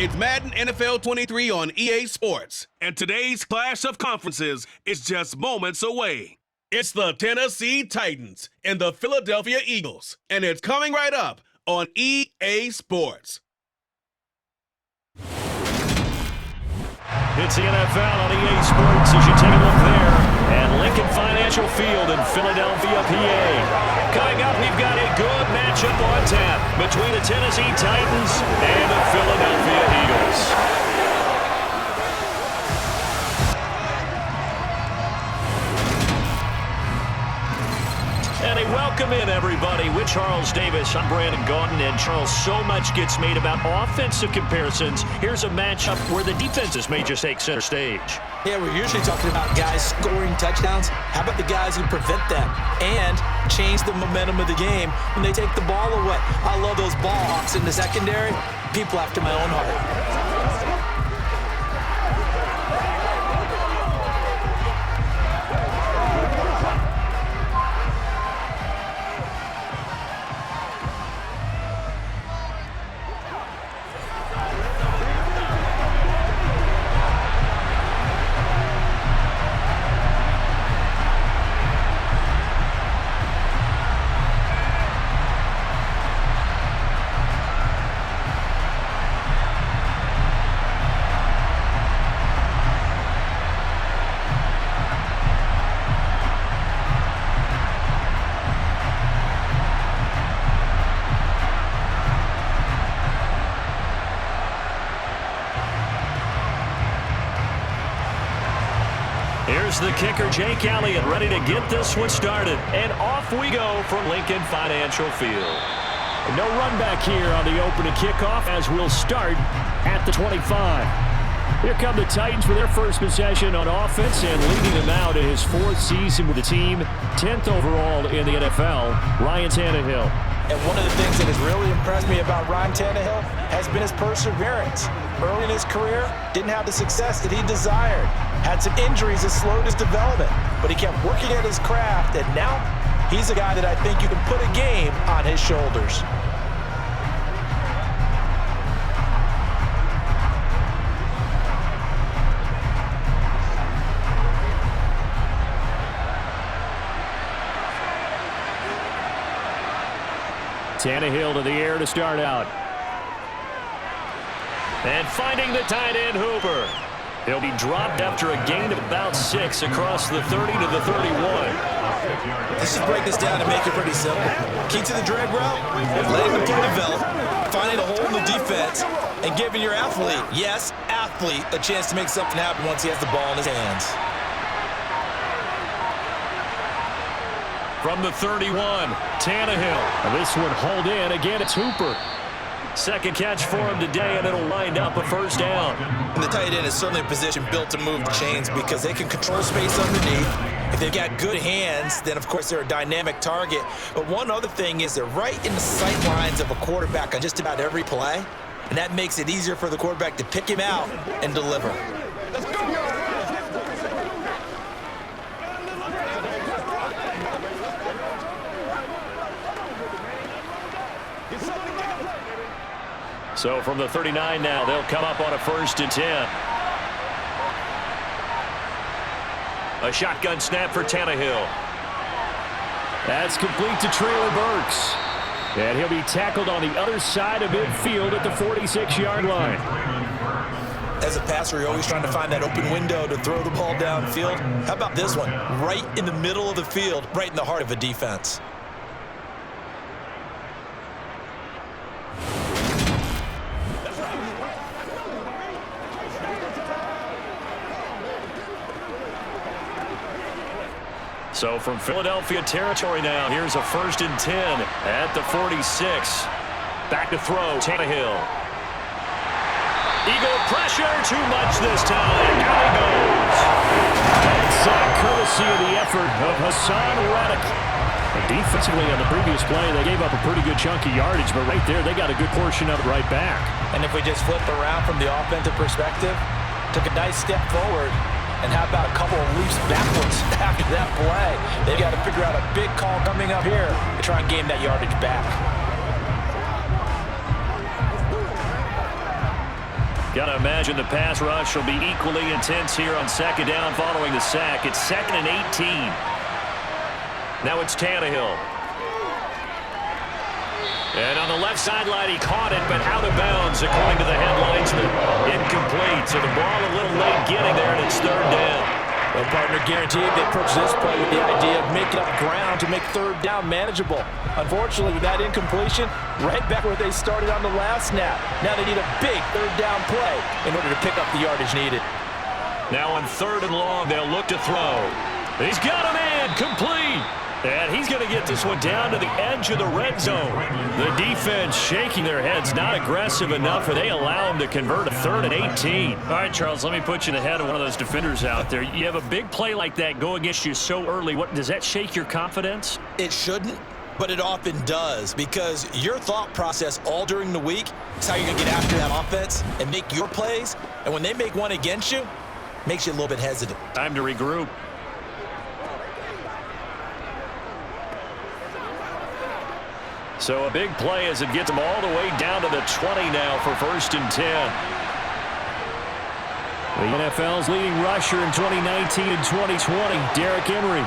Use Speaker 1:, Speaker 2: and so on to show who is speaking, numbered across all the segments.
Speaker 1: It's Madden NFL 23 on EA Sports. And today's clash of conferences is just moments away. It's the Tennessee Titans and the Philadelphia Eagles. And it's coming right up on EA Sports.
Speaker 2: It's the NFL on EA Sports as you take a look there at Lincoln Financial Field in Philadelphia, PA. Coming up, we've got a good matchup on tap between the Tennessee Titans and the Philadelphia Eagles. And a welcome in, everybody, with Charles Davis. I'm Brandon Gaudin, and Charles, so much gets made about offensive comparisons. Here's a matchup where the defenses may just take center stage.
Speaker 3: Yeah, we're usually talking about guys scoring touchdowns. How about the guys who prevent them and change the momentum of the game when they take the ball away? I love those ball hawks in the secondary. People after my own heart.
Speaker 2: Here's the kicker, Jake Elliott, ready to get this one started. And off we go from Lincoln Financial Field. No run back here on the opening kickoff as we'll start at the 25. Here come the Titans for their first possession on offense, and leading them out in his fourth season with the team, 10th overall in the NFL, Ryan Tannehill.
Speaker 3: And one of the things that has really impressed me about Ryan Tannehill has been his perseverance. Early in his career, didn't have the success that he desired. Had some injuries that slowed his development, but he kept working at his craft, and now he's a guy that I think you can put a game on his shoulders.
Speaker 2: Tannehill to the air to start out. And finding the tight end, Hooper. He'll be dropped after a gain of about 6 across the 30 to the 31.
Speaker 3: Let's just break this down and make it pretty simple. Key to the drag route, letting the play develop, finding a hole in the defense, and giving your athlete, yes, athlete, a chance to make something happen once he has the ball in his hands.
Speaker 2: From the 31, Tannehill. And this one hauled in. Again, it's Hooper. Second catch for him today, and it'll wind up a first down.
Speaker 3: And the tight end is certainly a position built to move the chains because they can control space underneath. If they've got good hands, then, of course, they're a dynamic target. But one other thing is they're right in the sight lines of a quarterback on just about every play, and that makes it easier for the quarterback to pick him out and deliver. Let's go!
Speaker 2: So from the 39 now, they'll come up on a 1st and 10. A shotgun snap for Tannehill. That's complete to Traylon Burks. And he'll be tackled on the other side of midfield at the 46-yard line.
Speaker 3: As a passer, you're always trying to find that open window to throw the ball downfield. How about this one? Right in the middle of the field, right in the heart of a defense.
Speaker 2: So from Philadelphia territory now, here's a 1st and 10 at the 46. Back to throw, Tannehill. Eagle pressure, too much this time. Down he goes. That's courtesy of the effort of Hassan Reddick. Defensively on the previous play, they gave up a pretty good chunk of yardage, but right there, they got a good portion of it right back.
Speaker 3: And if we just flip around from the offensive perspective, took a nice step forward. And how about a couple of leaps backwards after that play? They've got to figure out a big call coming up here to try and gain that yardage back.
Speaker 2: Got to imagine the pass rush will be equally intense here on second down following the sack. It's 2nd and 18. Now it's Tannehill. And on the left sideline, he caught it, but out of bounds, according to the headlinesman. Incomplete, so the ball a little late getting there, and it's 3rd down.
Speaker 3: Well, partner, guaranteed they approach this play with the idea of making up ground to make 3rd down manageable. Unfortunately, with that incompletion, right back where they started on the last snap. Now they need a big 3rd down play in order to pick up the yardage needed.
Speaker 2: Now on 3rd and long, they'll look to throw. He's got a man, complete. And he's going to get this one down to the edge of the red zone. The defense shaking their heads, not aggressive enough, or they allow him to convert a 3rd and 18. All right, Charles, let me put you in the head of one of those defenders out there. You have a big play like that go against you so early. What does that shake your confidence?
Speaker 3: It shouldn't, but it often does, because your thought process all during the week is how you're going to get after that offense and make your plays. And when they make one against you, it makes you a little bit hesitant.
Speaker 2: Time to regroup. So a big play as it gets them all the way down to the 20 now for 1st and 10. The NFL's leading rusher in 2019 and 2020, Derrick Henry.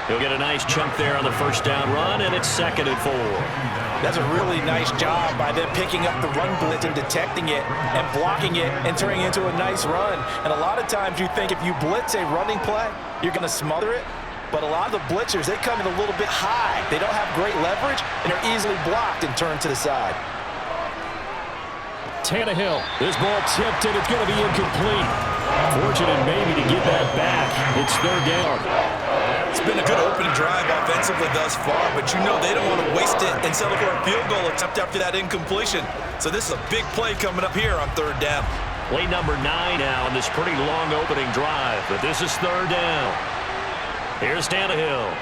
Speaker 2: He'll get a nice chunk there on the 1st down run, and it's 2nd and 4.
Speaker 3: That's a really nice job by them picking up the run blitz and detecting it and blocking it and turning it into a nice run. And a lot of times you think if you blitz a running play, you're going to smother it. But a lot of the blitzers, they come in a little bit high. They don't have great leverage, and are easily blocked and turned to the side.
Speaker 2: Tannehill, this ball tipped, and it's going to be incomplete. Fortunate maybe to get that back. It's 3rd down.
Speaker 3: It's been a good opening drive offensively thus far, but you know they don't want to waste it and settle for a field goal attempt after that incompletion. So this is a big play coming up here on 3rd down.
Speaker 2: Play number 9 now on this pretty long opening drive, but this is 3rd down. Here's Tannehill.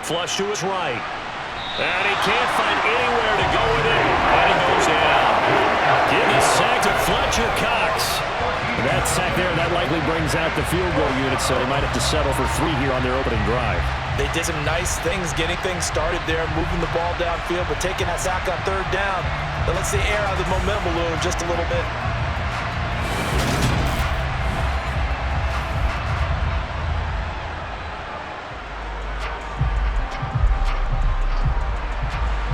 Speaker 2: Flush to his right. And he can't find anywhere to go with it. And he goes down. Give the sack to Fletcher Cox. That sack there, that likely brings out the field goal unit, so they might have to settle for 3 here on their opening drive.
Speaker 3: They did some nice things getting things started there, moving the ball downfield, but taking that sack on 3rd down, that lets the air out of the momentum balloon just a little bit.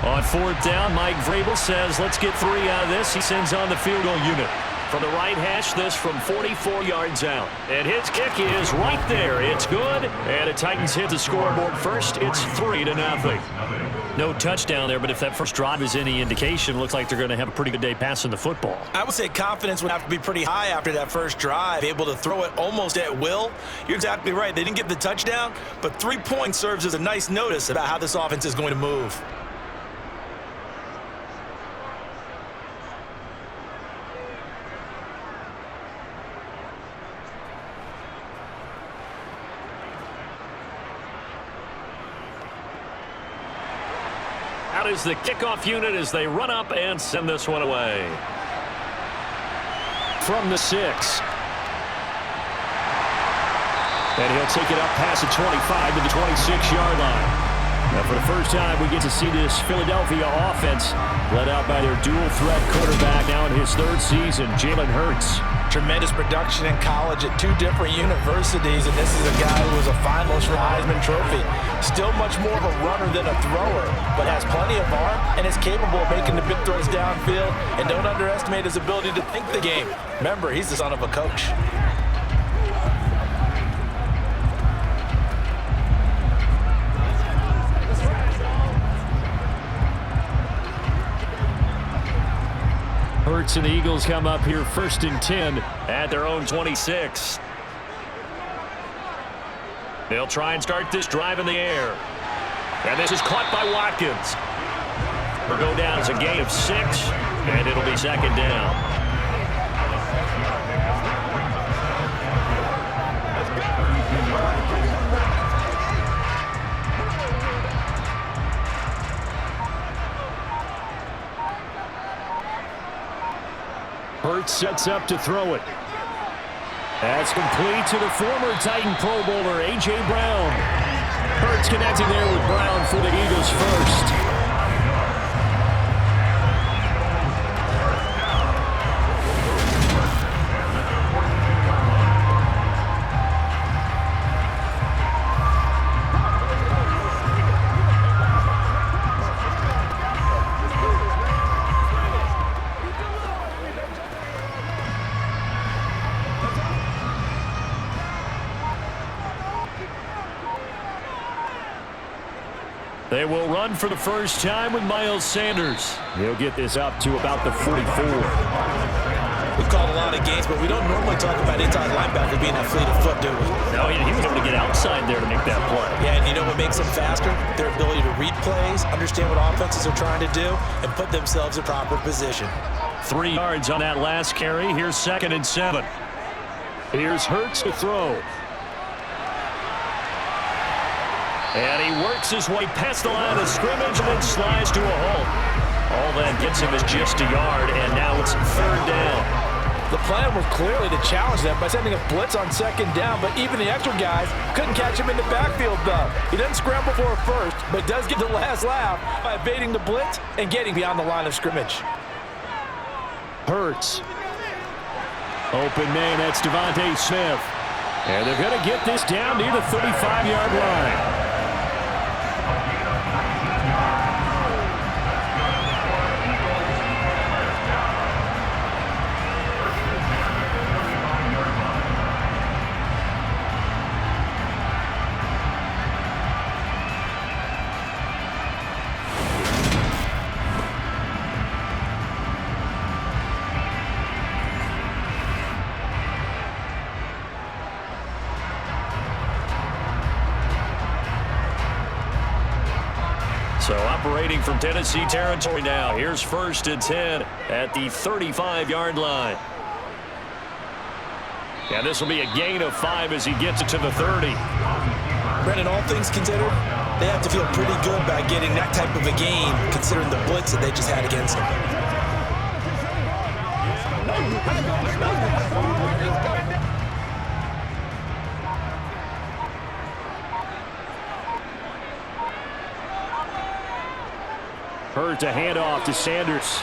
Speaker 2: On 4th down, Mike Vrabel says, let's get 3 out of this. He sends on the field goal unit. From the right hash, this from 44 yards out. And his kick is right there. It's good. And the Titans hit the scoreboard first. It's 3-0. No touchdown there, but if that first drive is any indication, looks like they're going to have a pretty good day passing the football.
Speaker 3: I would say confidence would have to be pretty high after that first drive, able to throw it almost at will. You're exactly right. They didn't get the touchdown, but 3 points serves as a nice notice about how this offense is going to move.
Speaker 2: Out is the kickoff unit as they run up and send this one away. From the 6. And he'll take it up past the 25 to the 26-yard line. Now for the first time, we get to see this Philadelphia offense led out by their dual-threat quarterback now in his 3rd season, Jalen Hurts.
Speaker 3: Tremendous production in college at 2 different universities, and this is a guy who was a finalist for the Heisman Trophy. Still much more of a runner than a thrower, but has plenty of arm and is capable of making the big throws downfield. And don't underestimate his ability to think the game. Remember, he's the son of a coach.
Speaker 2: Hurts and the Eagles come up here 1st and 10 at their own 26. They'll try and start this drive in the air. And this is caught by Watkins. It'll go down as a gain of 6, and it'll be 2nd down. Hurts sets up to throw it. That's complete to the former Titan Pro Bowler, A.J. Brown. Hurts connecting there with Brown for the Eagles first. They will run for the first time with Miles Sanders. He'll get this up to about the 44.
Speaker 3: We've called a lot of games, but we don't normally talk about inside linebacker being that fleet of foot, do we?
Speaker 2: No, he was able to get outside there to make that play.
Speaker 3: Yeah, and you know what makes them faster? Their ability to read plays, understand what offenses are trying to do, and put themselves in proper position.
Speaker 2: 3 yards on that last carry. Here's 2nd and 7. Here's Hurts to throw. And he works his way past the line of scrimmage and then slides to a halt. All that gets him is just a yard, and now it's 3rd down.
Speaker 3: The plan was clearly to challenge them by sending a blitz on 2nd down, but even the extra guys couldn't catch him in the backfield, though. He doesn't scramble for a first, but does get the last laugh by evading the blitz and getting beyond the line of scrimmage.
Speaker 2: Hurts. Open man, that's Devontae Smith. And they're going to get this down near the 35-yard line. So operating from Tennessee territory now. Here's 1st and 10 at the 35-yard line. And this will be a gain of 5 as he gets it to the 30.
Speaker 3: Brendan, all things considered, they have to feel pretty good about getting that type of a gain, considering the blitz that they just had against them.
Speaker 2: Hurt to hand off to Sanders.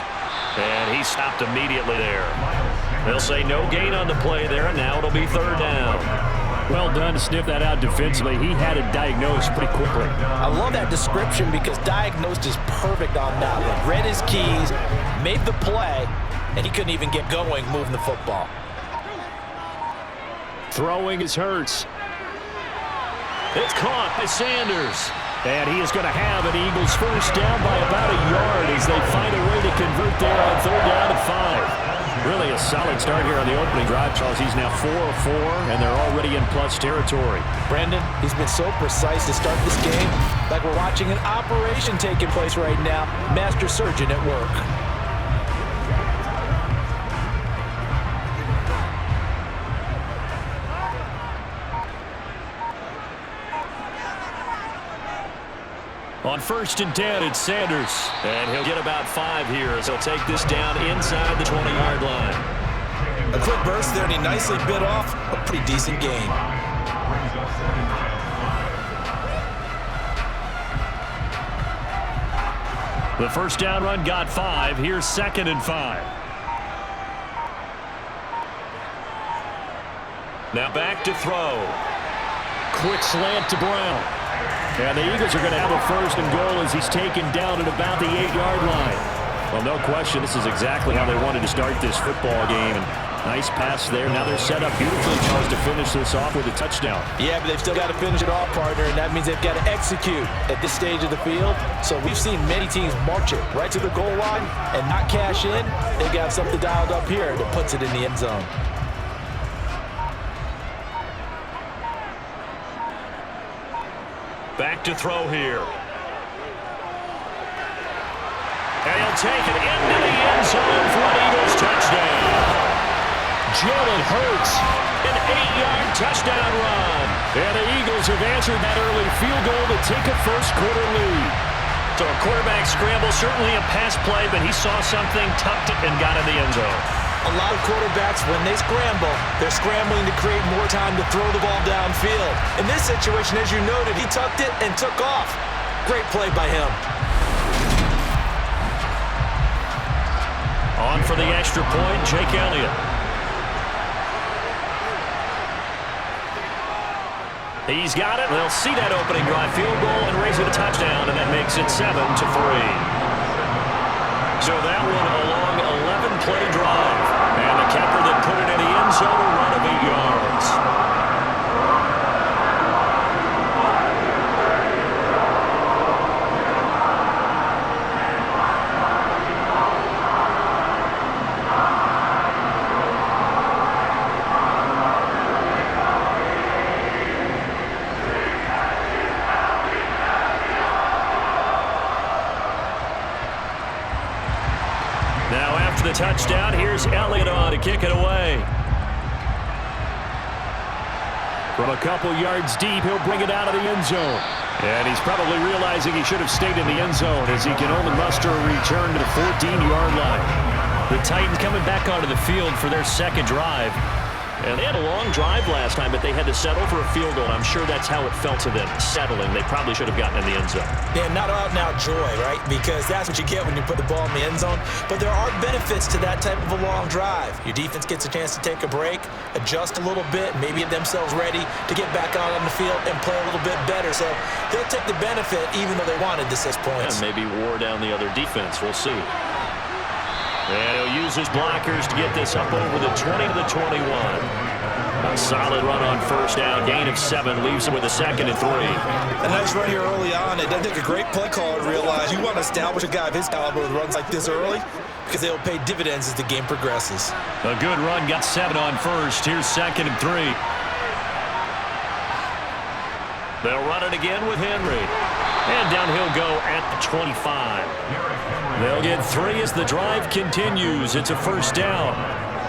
Speaker 2: And he stopped immediately there. They'll say no gain on the play there, and now it'll be 3rd down. Well done to sniff that out defensively. He had it diagnosed pretty quickly.
Speaker 3: I love that description because diagnosed is perfect on that one. Read his keys, made the play, and he couldn't even get going moving the football.
Speaker 2: Throwing is Hurts. It's caught by Sanders. And he is going to have an Eagles first down by about a yard as they find a way to convert there on 3rd down and 5. Really a solid start here on the opening drive, Charles. He's now 4 of 4, and they're already in plus territory.
Speaker 3: Brandon, he's been so precise to start this game, like we're watching an operation taking place right now. Master surgeon at work.
Speaker 2: On 1st and 10, it's Sanders. And he'll get about 5 here as he'll take this down inside the 20-yard line.
Speaker 3: A quick burst there, and he nicely bit off a pretty decent gain.
Speaker 2: The first down run got 5. Here's 2nd and 5. Now back to throw. Quick slant to Brown. And the Eagles are going to have a 1st and goal as he's taken down at about the 8-yard line. Well, no question, this is exactly how they wanted to start this football game. And nice pass there. Now they're set up beautifully, Charles, to finish this off with a touchdown.
Speaker 3: Yeah, but they've still got to finish it off, partner, and that means they've got to execute at this stage of the field. So we've seen many teams march it right to the goal line and not cash in. They've got something dialed up here that puts it in the end zone.
Speaker 2: Back to throw here. And he'll take it into the end zone for an Eagles touchdown. Jalen Hurts, an 8-yard touchdown run. And the Eagles have answered that early field goal to take a first-quarter lead. So a quarterback scramble, certainly a pass play, but he saw something, tucked it, and got in the end zone.
Speaker 3: A lot of quarterbacks, when they scramble, they're scrambling to create more time to throw the ball downfield. In this situation, as you noted, he tucked it and took off. Great play by him.
Speaker 2: On for the extra point, Jake Elliott. He's got it. They'll see that opening drive field goal and raise it a touchdown, and that makes it 7-3. So that one a long 11-play drive. And the capper that put it in the end zone, a run of 8 yards. the touchdown. Here's Elgato to kick it away. From a couple yards deep, he'll bring it out of the end zone. And he's probably realizing he should have stayed in the end zone as he can only muster a return to the 14-yard line. The Titans coming back onto the field for their second drive. And they had a long drive last time, but they had to settle for a field goal. I'm sure that's how it felt to them, settling. They probably should have gotten in the end zone.
Speaker 3: Yeah, not out and out joy, right? Because that's what you get when you put the ball in the end zone. But there are benefits to that type of a long drive. Your defense gets a chance to take a break, adjust a little bit, maybe get themselves ready to get back out on the field and play a little bit better. So they'll take the benefit even though they wanted the 6 points.
Speaker 2: And maybe wore down the other defense. We'll see. And he'll use his blockers to get this up over the 20 to the 21. A solid run on first down, gain of 7, leaves him with a 2nd and 3.
Speaker 3: A nice run here early on. It doesn't take a great play caller to realize you want to establish a guy of his caliber with runs like this early because they'll pay dividends as the game progresses.
Speaker 2: A good run, got 7 on first. Here's 2nd and 3. They'll run it again with Henry. And down he'll go at the 25. They'll get 3 as the drive continues. It's a first down.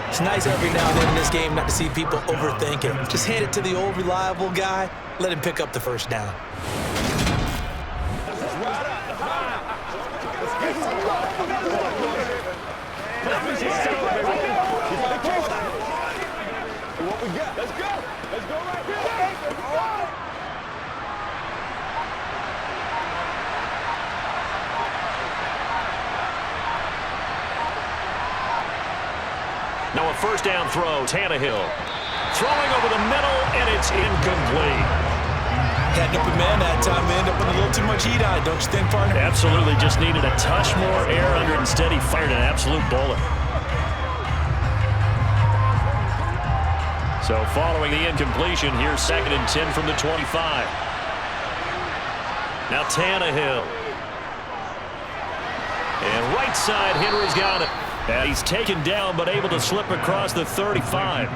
Speaker 3: It's nice every now and then in this game not to see people overthink it. Just hand it to the old reliable guy. Let him pick up the first down.
Speaker 2: Now a first down throw, Tannehill. Throwing over the middle, and it's incomplete.
Speaker 3: Had an open man that time, ended up with a little too much heat on it, don't you think, partner?
Speaker 2: Absolutely, just needed a touch more air under it. Instead, he fired an absolute bullet. So following the incompletion, here's 2nd and 10 from the 25. Now Tannehill. And right side, Henry's got it. And he's taken down, but able to slip across the 35.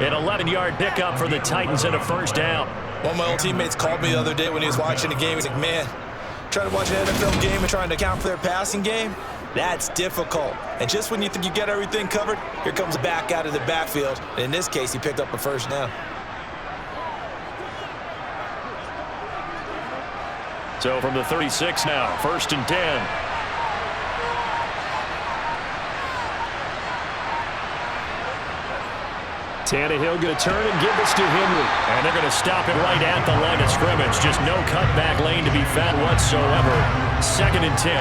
Speaker 2: An 11-yard pickup for the Titans and a first down.
Speaker 3: One of my old teammates called me the other day when he was watching the game. He's like, man, trying to watch an NFL game and trying to account for their passing game, that's difficult. And just when you think you get everything covered, here comes a back out of the backfield. And in this case, he picked up a first down.
Speaker 2: So from the 36 now, 1st and 10. Tannehill going to turn and give this to Henry. And they're going to stop it right at the line of scrimmage. Just no cutback lane to be found whatsoever. 2nd and 10.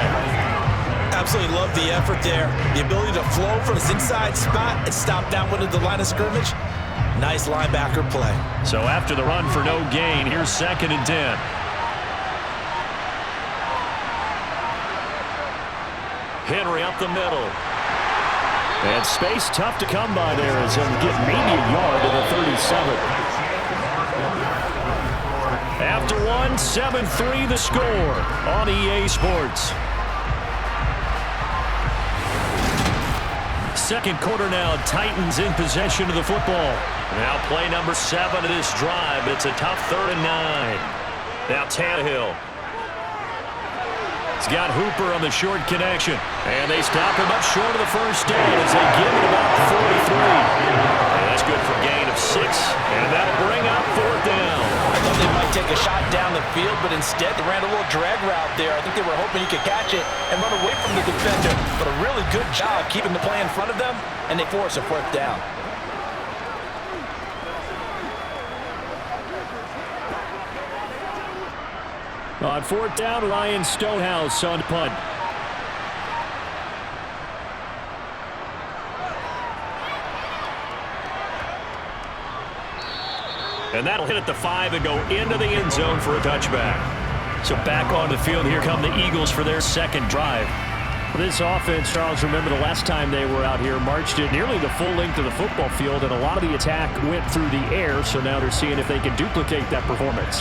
Speaker 3: Absolutely love the effort there. The ability to flow from his inside spot and stop that one at the line of scrimmage. Nice linebacker play.
Speaker 2: So after the run for no gain, here's 2nd and 10. Henry up the middle. And space tough to come by there as he'll get maybe a yard to the 37. After one, 7-3 the score on EA Sports. Second quarter now, Titans in possession of the football. Now play number 7 of this drive. It's a tough 3rd and 9. Now Tannehill. He's got Hooper on the short connection. And they stop him up short of the first down as they give it about 43. And that's good for a gain of 6. And that'll bring up 4th down.
Speaker 3: I thought they might take a shot down the field, but instead they ran a little drag route there. I think they were hoping he could catch it and run away from the defender. But a really good job keeping the play in front of them, and they force a 4th down.
Speaker 2: On 4th down, Ryan Stonehouse on punt. And that'll hit at the 5 and go into the end zone for a touchback. So back on the field, here come the Eagles for their second drive. This offense, Charles, remember the last time they were out here, marched it nearly the full length of the football field, and a lot of the attack went through the air, so now they're seeing if they can duplicate that performance.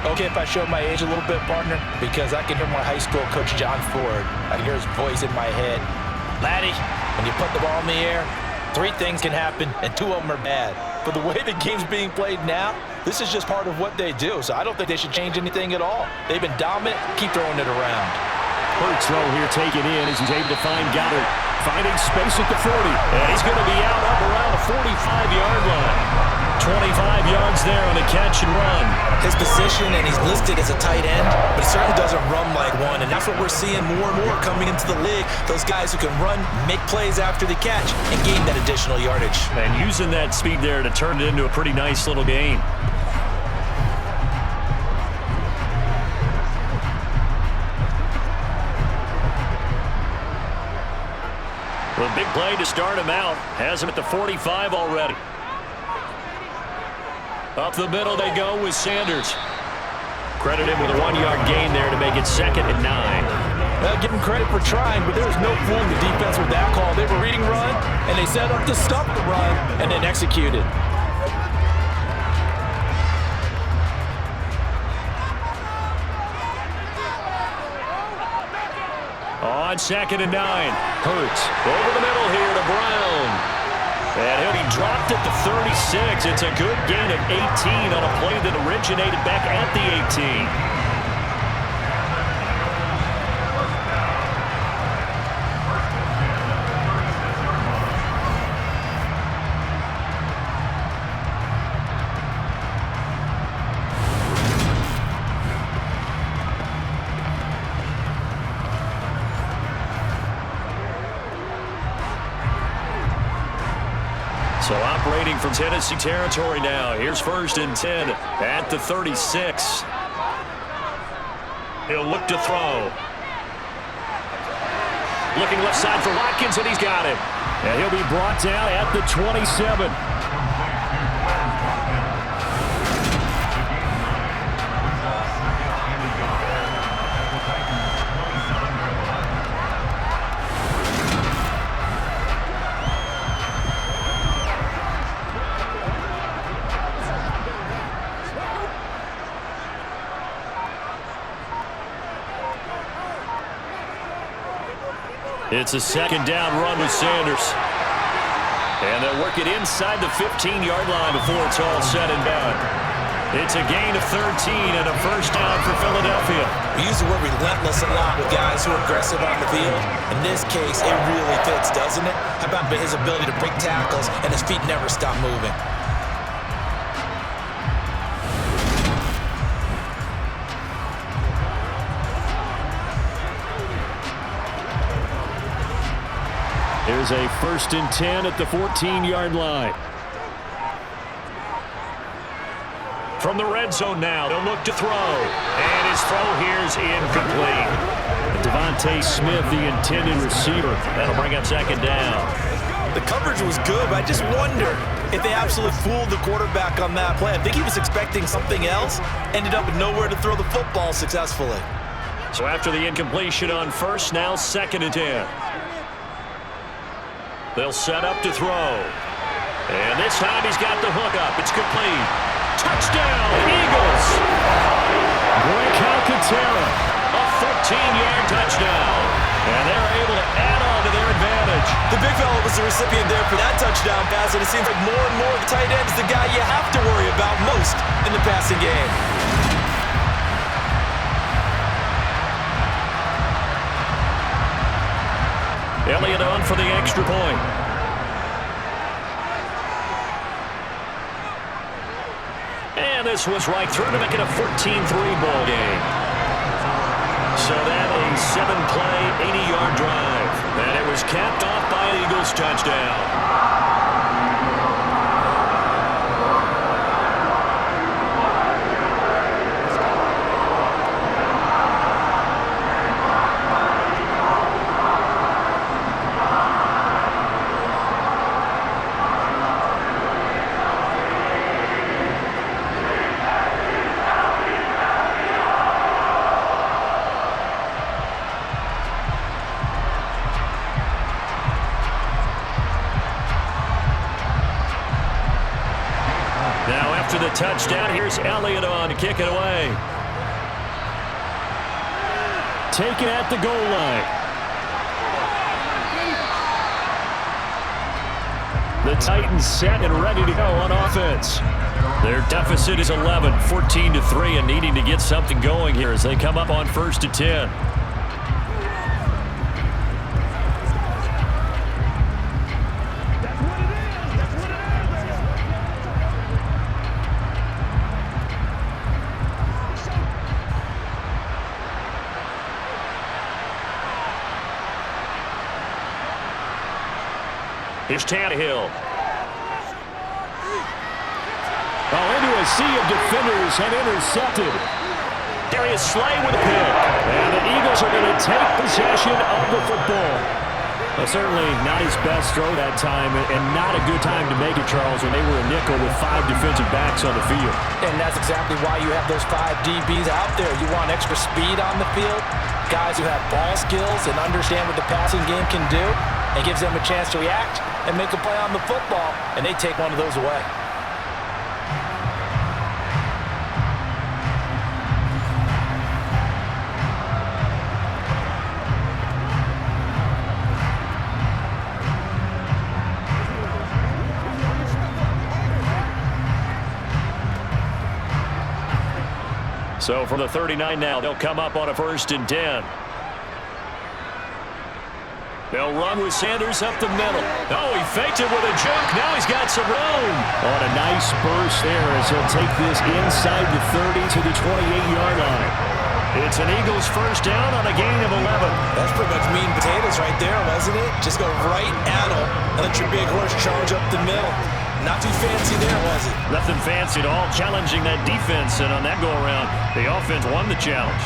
Speaker 3: Okay, if I show my age a little bit, partner, because I can hear my high school coach, John Ford. I can hear his voice in my head. Laddie, when you put the ball in the air, 3 things can happen, and 2 of them are bad. But the way the game's being played now, this is just part of what they do, so I don't think they should change anything at all. They've been dominant. Keep throwing it around.
Speaker 2: First throw here taken in as he's able to find Goddard. finding space at the 40. And he's going to be out up around the 45-yard line. 25 yards there on a catch and run.
Speaker 3: His position, and he's listed as a tight end, but he certainly doesn't run like one, and that's what we're seeing more and more coming into the league. Those guys who can run, make plays after the catch, and gain that additional yardage.
Speaker 2: And using that speed there to turn it into a pretty nice little gain. The big play to start him out. Has him at the 45 already. Up the middle they go with Sanders. Credit him with a 1-yard gain there to make it 2nd and 9.
Speaker 4: Well, give him credit for trying, but there was no fooling the defense with that call. They were reading run, and they set up to stop the run, and then executed.
Speaker 2: On 2nd and 9. Hurts over the middle here to Brown. And he'll be dropped at the 36. It's a good gain of 18 on a play that originated back at the 18. So operating from Tennessee territory now. Here's 1st and 10 at the 36. He'll look to throw. Looking left side for Watkins, and he's got it. And he'll be brought down at the 27. It's a 2nd down run with Sanders. And they'll work it inside the 15-yard line before it's all said and done. It's a gain of 13 and a 1st down for Philadelphia.
Speaker 3: We use the word relentless a lot with guys who are aggressive on the field. In this case, it really fits, doesn't it? How about his ability to break tackles and his feet never stop moving?
Speaker 2: There's a 1st and 10 at the 14-yard line. From the red zone now, they'll look to throw. And his throw here is incomplete. Devontae Smith, the intended receiver. That'll bring up 2nd down.
Speaker 3: The coverage was good, but I just wonder if they absolutely fooled the quarterback on that play. I think he was expecting something else, ended up with nowhere to throw the football successfully.
Speaker 2: So after the incompletion on 1st, now 2nd and 10. They'll set up to throw. And this time he's got the hook up. It's complete. Touchdown, Eagles! Greg Alcantara, a 14-yard touchdown. And they're able to add on to their advantage.
Speaker 3: The big fella was the recipient there for that touchdown pass, and it seems like more and more the tight end is the guy you have to worry about most in the passing game.
Speaker 2: Elliott on for the extra point. And this was right through to make it a 14-3 ball game. So that a 7-play, 80-yard drive. And it was capped off by an Eagles touchdown. After the touchdown, here's Elliott on to kick it away. Taken at the goal line. The Titans set and ready to go on offense. Their deficit is 11, 14-3, and needing to get something going here as they come up on 1st and 10. Here's Tannehill. Oh, into a sea of defenders and intercepted. Darius Slay with a pick. And the Eagles are going to take possession of the football. Well, certainly not his best throw that time, and not a good time to make it, Charles, when they were a nickel with 5 defensive backs on the field.
Speaker 3: And that's exactly why you have those 5 DBs out there. You want extra speed on the field, guys who have ball skills and understand what the passing game can do. It gives them a chance to react and make a play on the football, and they take one of those away.
Speaker 2: So from the 39 now, they'll come up on a 1st and 10. They'll run with Sanders up the middle. Oh, he faked it with a juke. Now he's got some room. On a nice burst there as he'll take this inside the 30 to the 28-yard line. It's an Eagles 1st down on a gain of 11.
Speaker 3: That's pretty much meat and potatoes right there, wasn't it? Just go right at him and let your big horse charge up the middle. Not too fancy there, was it?
Speaker 2: Nothing fancy at all, challenging that defense, and on that go-around, the offense won the challenge.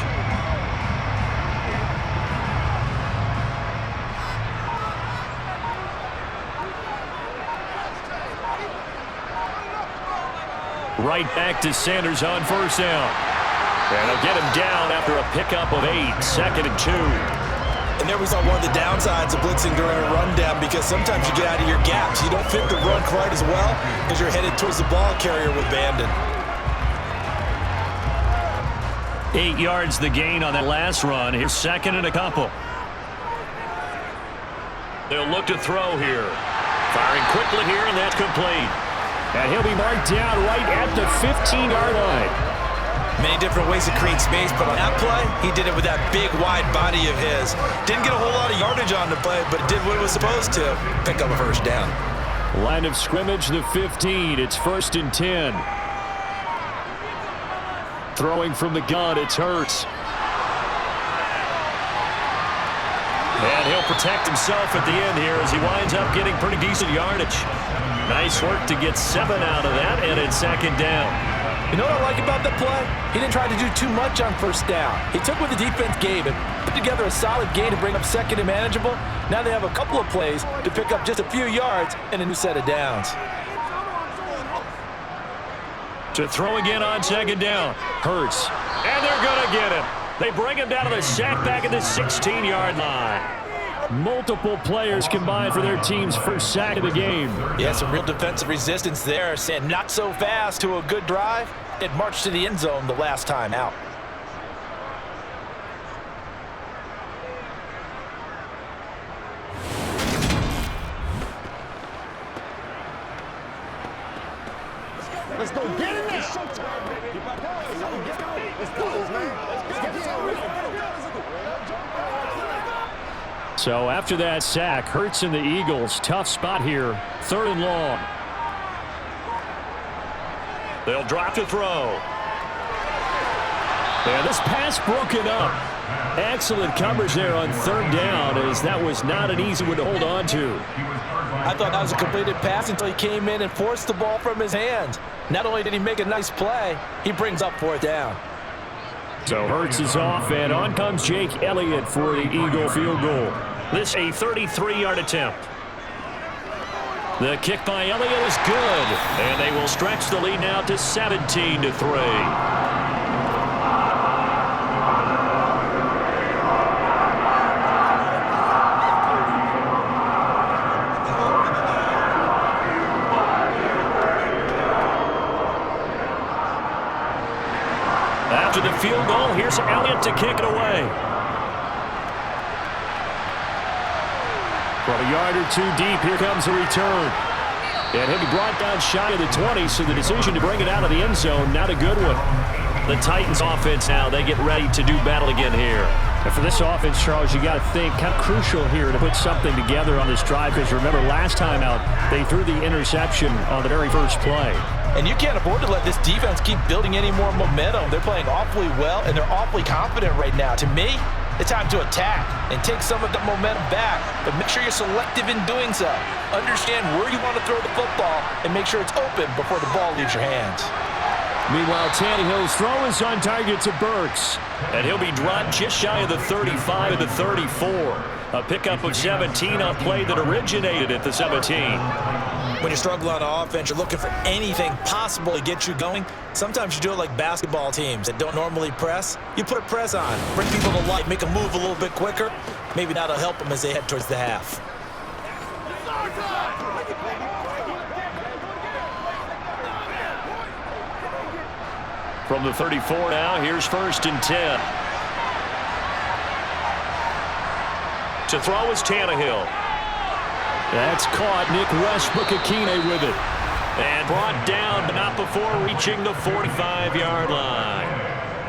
Speaker 2: Right back to Sanders on 1st down. And they'll get him down after a pickup of 8, 2nd and 2.
Speaker 3: And there was one of the downsides of blitzing during a rundown, because sometimes you get out of your gaps. You don't fit the run quite as well because you're headed towards the ball carrier with Bandon.
Speaker 2: 8 yards the gain on that last run. Here's 2nd and a couple. They'll look to throw here. Firing quickly here, and that's complete. And he'll be marked down right at the 15-yard line.
Speaker 3: Many different ways to create space, but on that play, he did it with that big, wide body of his. Didn't get a whole lot of yardage on the play, but it did what it was supposed to. Pick up a 1st down.
Speaker 2: Line of scrimmage, the 15. It's 1st and 10. Throwing from the gun, it's Hurts. And he'll protect himself at the end here as he winds up getting pretty decent yardage. Nice work to get 7 out of that, and it's 2nd down.
Speaker 3: You know what I like about that play? He didn't try to do too much on 1st down. He took what the defense gave him, put together a solid gain to bring up 2nd and manageable. Now they have a couple of plays to pick up just a few yards and a new set of downs.
Speaker 2: To throw again on 2nd down. Hurts. And they're going to get him. They bring him down to the sack back at the 16-yard line. Multiple players combined for their team's 1st sack of the game.
Speaker 3: Yeah, some real defensive resistance there. Saying not so fast to a good drive. It marched to the end zone the last time out.
Speaker 5: Let's go get it now. Let's go, man.
Speaker 2: So after that sack, Hurts and the Eagles, tough spot here, 3rd and long. They'll drop to throw. And this pass broken up. Excellent coverage there on 3rd down, as that was not an easy one to hold on to.
Speaker 3: I thought that was a completed pass until he came in and forced the ball from his hands. Not only did he make a nice play, he brings up 4th down.
Speaker 2: So Hurts is off, and on comes Jake Elliott for the Eagle field goal. This a 33-yard attempt. The kick by Elliott is good, and they will stretch the lead now to 17-3. After the field goal, here's Elliott to kick it away. From a yard or 2 deep, here comes the return. And he'll be brought down shy of the 20, so the decision to bring it out of the end zone, not a good one. The Titans offense now, they get ready to do battle again here. And for this offense, Charles, you got to think kind of crucial here to put something together on this drive, because remember last time out, they threw the interception on the very first play.
Speaker 3: And you can't afford to let this defense keep building any more momentum. They're playing awfully well, and they're awfully confident right now. To me, It's time to attack and take some of the momentum back, but make sure you're selective in doing so. Understand where you want to throw the football and make sure it's open before the ball leaves your hands.
Speaker 2: Meanwhile, Tannehill's throw is on target to Burks. And he'll be dropped just shy of the 35 to the 34. A pickup of 17 on play that originated at the 17.
Speaker 3: When you're struggling on offense, you're looking for anything possible to get you going. Sometimes you do it like basketball teams that don't normally press. You put a press on, bring people to life, make them move a little bit quicker. Maybe that'll help them as they head towards the half.
Speaker 2: From the 34 now, here's 1st and 10. To throw is Tannehill. That's caught. Nick Westbrook-Akine with it. And brought down, but not before reaching the 45-yard line.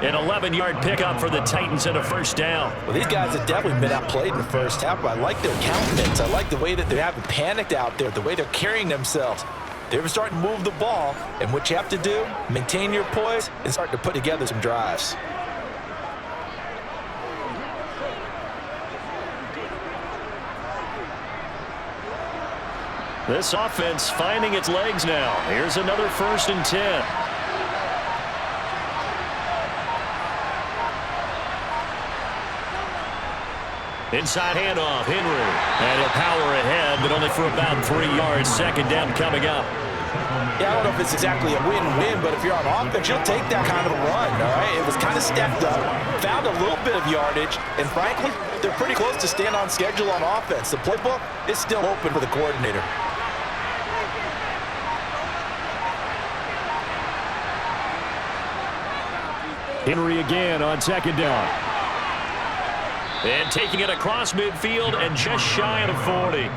Speaker 2: An 11-yard pickup for the Titans and a 1st down.
Speaker 3: Well, these guys have definitely been outplayed in the first half, but I like their countenance. I like the way that they haven't panicked out there, the way they're carrying themselves. They're starting to move the ball, and what you have to do, maintain your poise and start to put together some drives.
Speaker 2: This offense finding its legs now. Here's another 1st and 10. Inside handoff, Henry. And he'll power ahead, but only for about 3 yards. 2nd down coming up.
Speaker 3: Yeah, I don't know if it's exactly a win-win, but if you're on offense, you'll take that kind of a run, all right? It was kind of stepped up, found a little bit of yardage, and frankly, they're pretty close to staying on schedule on offense. The playbook is still open for the coordinator.
Speaker 2: Henry again on 2nd down. And taking it across midfield and just shy of the 40.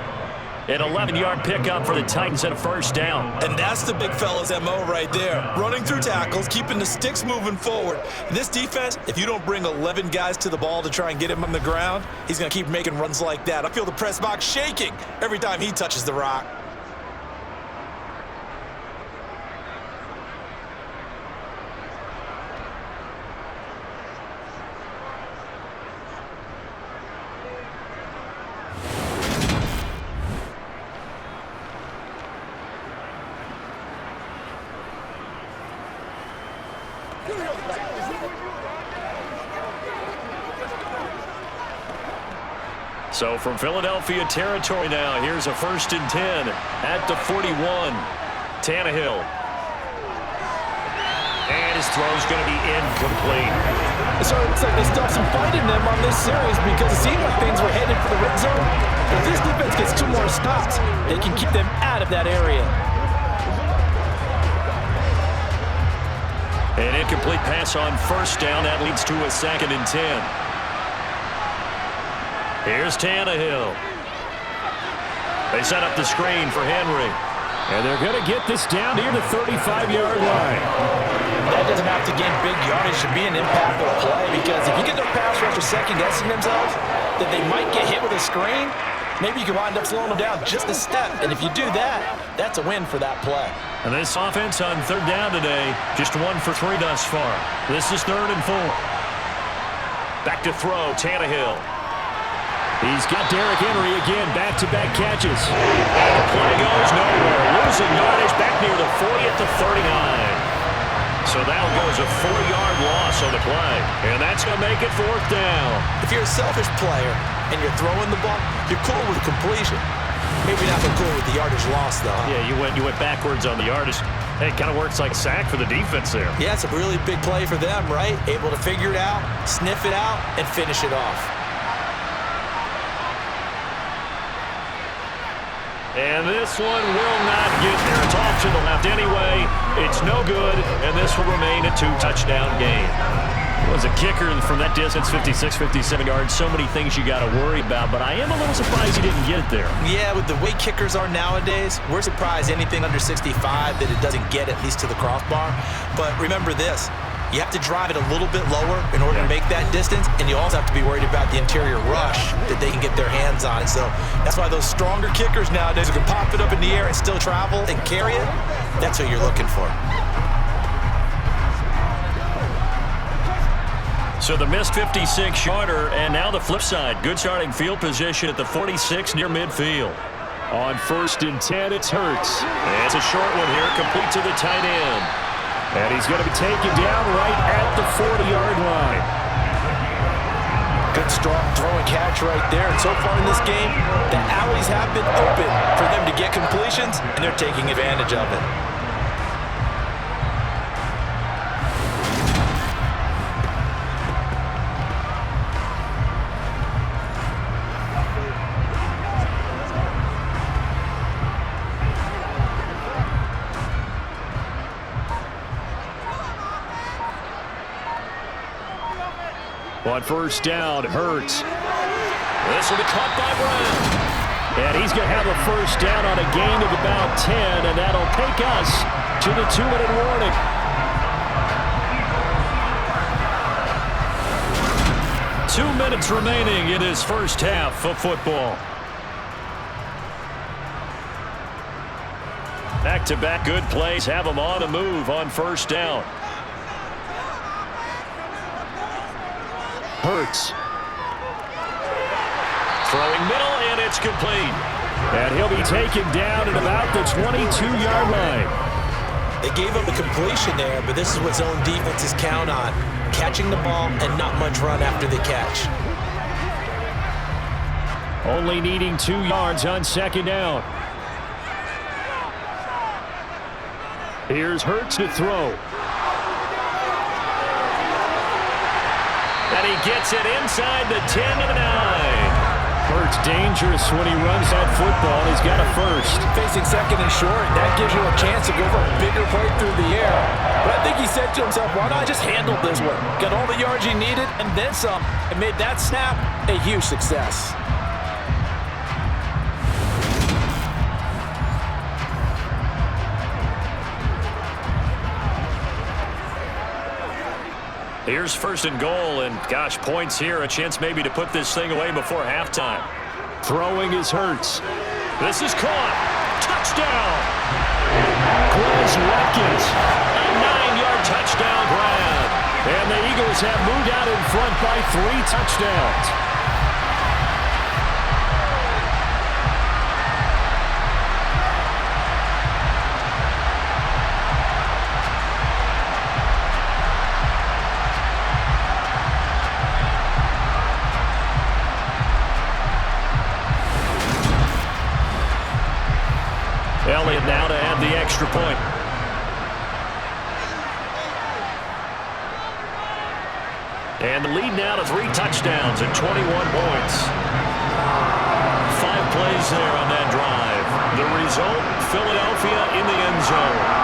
Speaker 2: An 11-yard pickup for the Titans and a 1st down.
Speaker 3: And that's the big fella's MO right there. Running through tackles, keeping the sticks moving forward. This defense, if you don't bring 11 guys to the ball to try and get him on the ground, he's going to keep making runs like that. I feel the press box shaking every time he touches the rock.
Speaker 2: So from Philadelphia territory now, here's a 1st and 10 at the 41. Tannehill. And his throw's going to be incomplete.
Speaker 3: So it looks like they still have some fight in them on this series because it seemed like things were headed for the red zone. If this defense gets 2 more stops, they can keep them out of that area.
Speaker 2: An incomplete pass on 1st down. That leads to a 2nd and 10. Here's Tannehill. They set up the screen for Henry. And they're going to get this down near the 35-yard line.
Speaker 3: That doesn't have to gain big yardage to be an impactful play because if you get their pass rushers second-guessing themselves, that they might get hit with a screen, maybe you can wind up slowing them down just a step. And if you do that, that's a win for that play.
Speaker 2: And this offense on 3rd down today, just 1 for 3 thus far. This is 3rd and 4. Back to throw, Tannehill. He's got Derrick Henry again, back-to-back catches. And the play goes nowhere. Losing yardage back near the 40 at the 39. So that goes a 4-yard loss on the play. And that's going to make it 4th down.
Speaker 3: If you're a selfish player and you're throwing the ball, you're cool with completion. Maybe not so cool with the yardage loss, though.
Speaker 2: Yeah, you went backwards on the yardage. Hey, it kind of works like a sack for the defense there.
Speaker 3: Yeah, it's a really big play for them, right? Able to figure it out, sniff it out, and finish it off.
Speaker 2: And this one will not get there. It's off to the left anyway. It's no good, and this will remain a 2-touchdown game. It was a kicker from that distance, 56, 57 yards. So many things you got to worry about, but I am a little surprised he didn't get it there.
Speaker 3: Yeah, with the way kickers are nowadays, we're surprised anything under 65 that it doesn't get at least to the crossbar. But remember this. You have to drive it a little bit lower in order to make that distance, and you also have to be worried about the interior rush that they can get their hands on it. So that's why those stronger kickers nowadays who can pop it up in the air and still travel and carry it, that's what you're looking for.
Speaker 2: So the missed 56-yarder, and now the flip side. Good starting field position at the 46 near midfield. On 1st and 10, it's Hurts. And it's a short one here, complete to the tight end. And he's going to be taken down right at the 40-yard line.
Speaker 3: Good strong throw and catch right there. And so far in this game, the alleys have been open for them to get completions, and they're taking advantage of it.
Speaker 2: On 1st down, Hurts. This will be caught by Brown. And he's going to have a 1st down on a gain of about 10, and that'll take us to the 2-minute warning. Two minutes remaining in his first half of football. Back-to-back good plays have him on the move on 1st down. Hurts. Throwing middle, and it's complete. And he'll be taken down at about the 22-yard line.
Speaker 3: They gave up a completion there, but this is what zone defenses count on. Catching the ball and not much run after the catch.
Speaker 2: Only needing 2 yards on 2nd down. Here's Hurts to throw. And he gets it inside the 10 to the 9. Hurts dangerous when he runs that football. He's got a 1st.
Speaker 4: Facing 2nd and short, that gives you a chance to go for a bigger play through the air. But I think he said to himself, why not just handle this one? Got all the yards he needed and then some, and made that snap a huge success.
Speaker 2: Here's 1st and goal, and gosh, points here. A chance maybe to put this thing away before halftime. Throwing is Hurts. This is caught. Touchdown. Quiz Watkins. A 9-yard touchdown grab. And the Eagles have moved out in front by 3 touchdowns. Elliott now to add the extra point. And the lead now to 3 touchdowns and 21 points. 5 plays there on that drive. The result, Philadelphia in the end zone.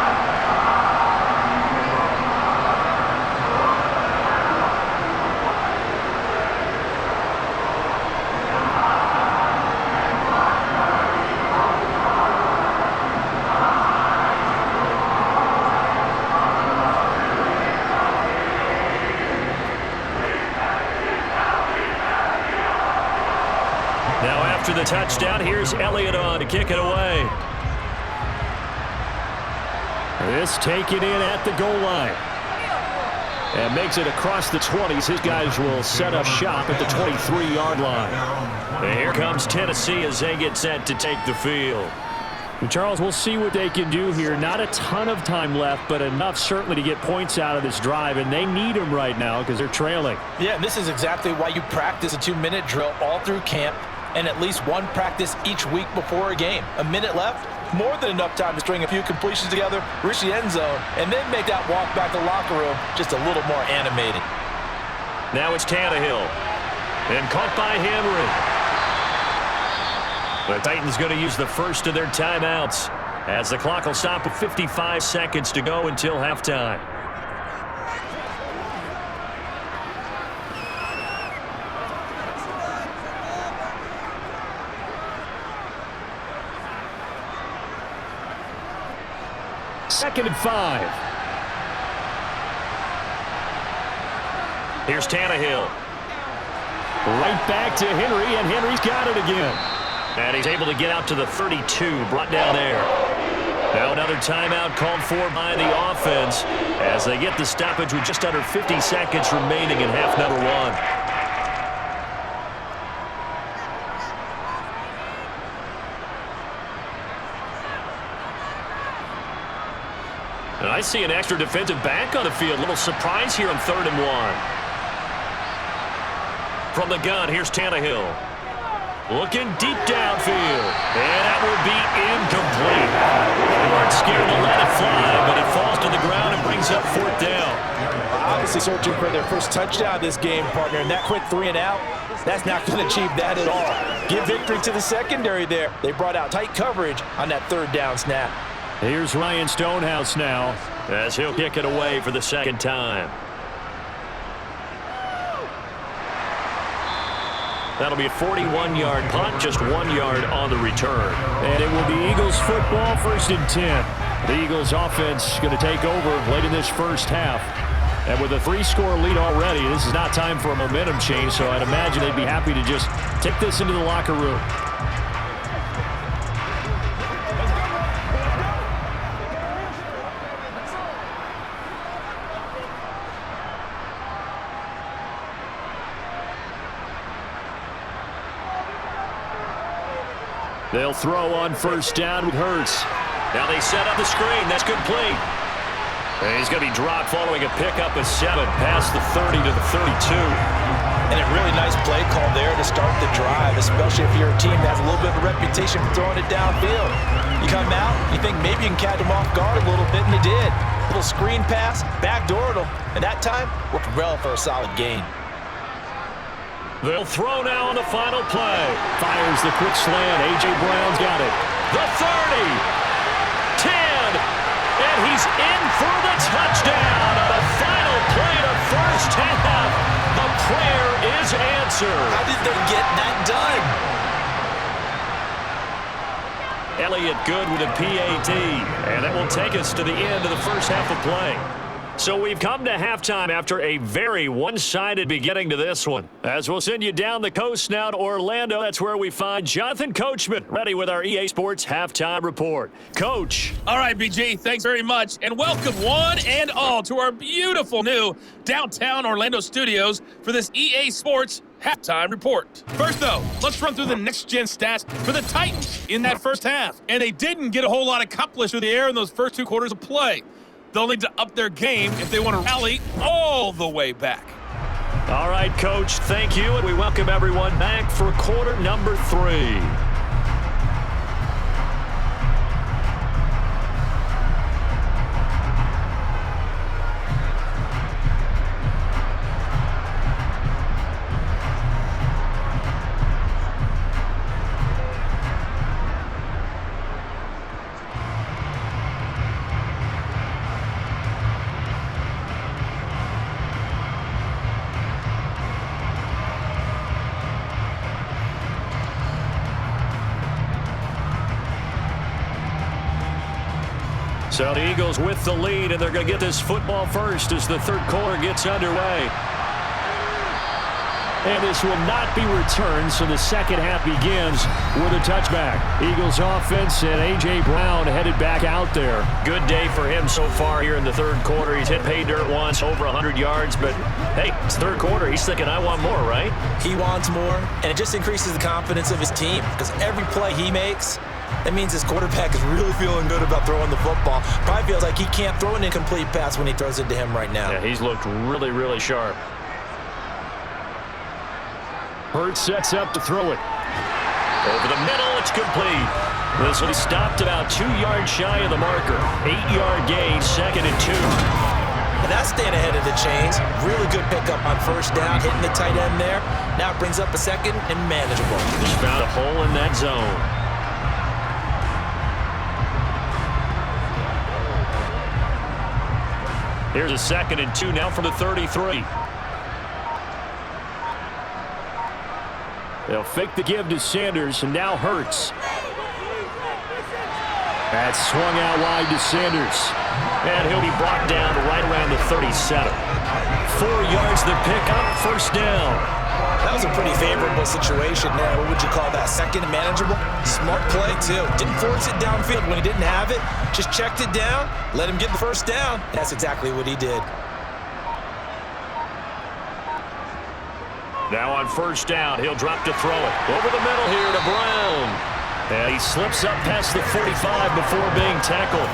Speaker 2: After the touchdown, here's Elliott on to kick it away. This taken in at the goal line. And makes it across the 20s. His guys will set up shop at the 23-yard line. And here comes Tennessee as they get set to take the field. And Charles, we'll see what they can do here. Not a ton of time left, but enough certainly to get points out of this drive, and they need them right now because they're trailing.
Speaker 3: Yeah, and this is exactly why you practice a 2-minute drill all through camp, and at least one practice each week before a game. A minute left, more than enough time to string a few completions together, reach the end zone, and then make that walk back to the locker room just a little more animated.
Speaker 2: Now it's Tannehill, and caught by Henry. The Titans going to use the first of their timeouts as the clock will stop with 55 seconds to go until halftime. Second and 5. Here's Tannehill. Right back to Henry, and Henry's got it again. And he's able to get out to the 32, brought down there. Now another timeout called for by the offense as they get the stoppage with just under 50 seconds remaining in half number one. And I see an extra defensive back on the field. Little surprise here on 3rd and 1. From the gun, here's Tannehill. Looking deep downfield. And that will be incomplete. They weren't scared to let it fly, but it falls to the ground and brings up 4th down.
Speaker 4: Obviously searching for their first touchdown this game, partner. And that quick 3 and out, that's not going to achieve that at all. Give victory to the secondary there. They brought out tight coverage on that 3rd down snap.
Speaker 2: Here's Ryan Stonehouse now as he'll kick it away for the 2nd time. That'll be a 41-yard punt, just 1 yard on the return.
Speaker 6: And it will be Eagles football, 1st and 10. The Eagles offense going to take over late in this first half. And with a 3-score lead already, this is not time for a momentum change, so I'd imagine they'd be happy to just take this into the locker room.
Speaker 2: They'll throw on 1st down with Hurts. Now they set up the screen. That's complete. And he's going to be dropped following a pickup of 7 past the 30 to the 32.
Speaker 3: And a really nice play call there to start the drive, especially if you're a team that has a little bit of a reputation for throwing it downfield. You come out, you think maybe you can catch them off guard a little bit, and they did. A little screen pass, backdoored them, and that time worked well for a solid gain.
Speaker 2: They'll throw now on the final play.
Speaker 6: Fires the quick slant. A.J. Brown's got it.
Speaker 2: The 30. 10. And he's in for the touchdown on the final play of first half. The prayer is answered.
Speaker 3: How did they get that done?
Speaker 2: Elliott good with a PAT. And that will take us to the end of the first half of play. So we've come to halftime after a very one-sided beginning to this one. As we'll send you down the coast now to Orlando, that's where we find Jonathan Coachman ready with our EA Sports Halftime Report. Coach.
Speaker 7: All right, BG, thanks very much. And welcome one and all to our beautiful new downtown Orlando studios for this EA Sports Halftime Report. First, though, let's run through the next-gen stats for the Titans in that first half. And they didn't get a whole lot accomplished through the air in those first 2 quarters of play. They'll need to up their game if they want to rally all the way back.
Speaker 2: All right, Coach, thank you, and we welcome everyone back for quarter number 3. So the Eagles with the lead, and they're going to get this football first as the 3rd quarter gets underway.
Speaker 6: And this will not be returned, so the second half begins with a touchback. Eagles offense and A.J. Brown headed back out there.
Speaker 2: Good day for him so far here in the 3rd quarter. He's hit pay dirt once, over 100 yards, but hey, it's 3rd quarter. He's thinking, I want more, right?
Speaker 3: He wants more, and it just increases the confidence of his team because every play he makes, that means his quarterback is really feeling good about throwing the football. Probably feels like he can't throw an incomplete pass when he throws it to him right now.
Speaker 2: Yeah, he's looked really, really sharp.
Speaker 6: Hurts sets up to throw it.
Speaker 2: Over the middle, it's complete. This will be stopped about 2 yards shy of the marker. 8-yard gain, 2nd and 2.
Speaker 3: And that's staying ahead of the chains. Really good pickup on 1st down, hitting the tight end there. Now it brings up a 2nd and manageable.
Speaker 2: Just found a hole in that zone. Here's a 2nd and 2 now from the 33.
Speaker 6: They'll fake the give to Sanders, and now Hurts. That's swung out wide to Sanders.
Speaker 2: And he'll be brought down right around the 37.
Speaker 6: 4 yards
Speaker 2: the pickup, first down.
Speaker 3: That was a pretty favorable situation there. What would you call that? Second and manageable? Smart play, too. Didn't force it downfield when he didn't have it. Just checked it down, let him get the first down. That's exactly what he did.
Speaker 2: Now on first down, he'll drop to throw it. Over the middle here to Brown. And he slips up past the 45 before being tackled.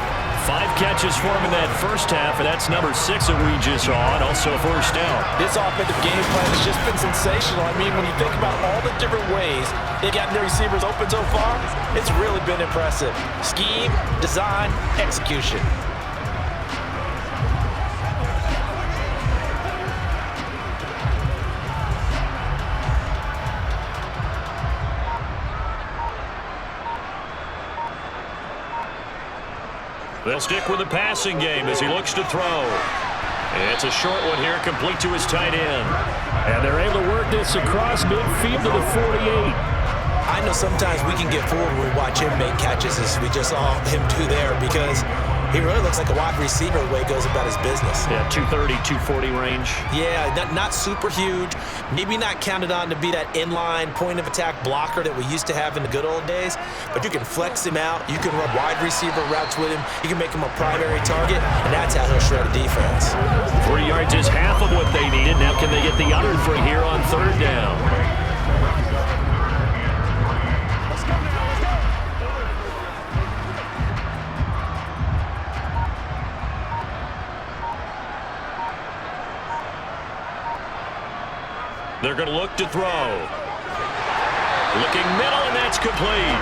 Speaker 2: 5 catches for him in that first half, and that's number 6 that we just saw, and also first down.
Speaker 4: This offensive game plan has just been sensational. I mean, when you think about all the different ways they got their receivers open so far, it's really been impressive. Scheme, design, execution.
Speaker 2: They'll stick with the passing game as he looks to throw. It's a short one here, complete to his tight end.
Speaker 6: And they're able to work this across midfield to the 48.
Speaker 3: I know sometimes we can get fooled when we watch him make catches as we just saw him do there because he really looks like a wide receiver the way he goes about his business.
Speaker 2: Yeah, 230, 240 range.
Speaker 3: Yeah, not super huge. Maybe not counted on to be that inline point-of-attack blocker that we used to have in the good old days, but you can flex him out. You can run wide receiver routes with him. You can make him a primary target, and that's how he'll shred a defense.
Speaker 2: 3 yards is half of what they needed. Now can they get the other 3 here on third down? They're going to look to throw. Looking middle, and that's complete.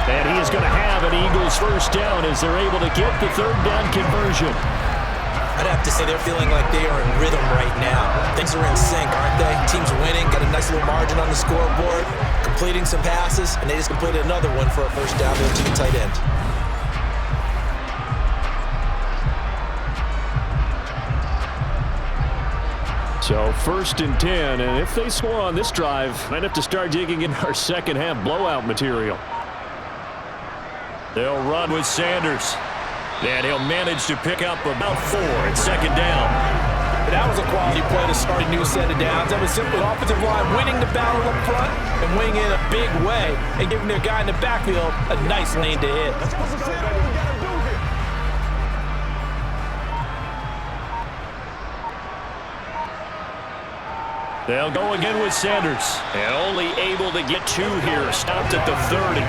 Speaker 6: And he is going to have an Eagles first down as they're able to get the third down conversion.
Speaker 3: I'd have to say they're feeling like they are in rhythm right now. Things are in sync, aren't they? Team's winning, got a nice little margin on the scoreboard, completing some passes, and they just completed another one for a first down there to the tight end.
Speaker 6: So first and 10, and if they score on this drive, might have to start digging in our second half blowout material.
Speaker 2: They'll run with Sanders. And he'll manage to pick up about 4 at second down.
Speaker 4: That was a quality play to start a new set of downs. That was simply the offensive line winning the battle up front and winning in a big way and giving their guy in the backfield a nice lane to hit.
Speaker 2: They'll go again with Sanders. And only able to get 2 here. Stopped at the 30.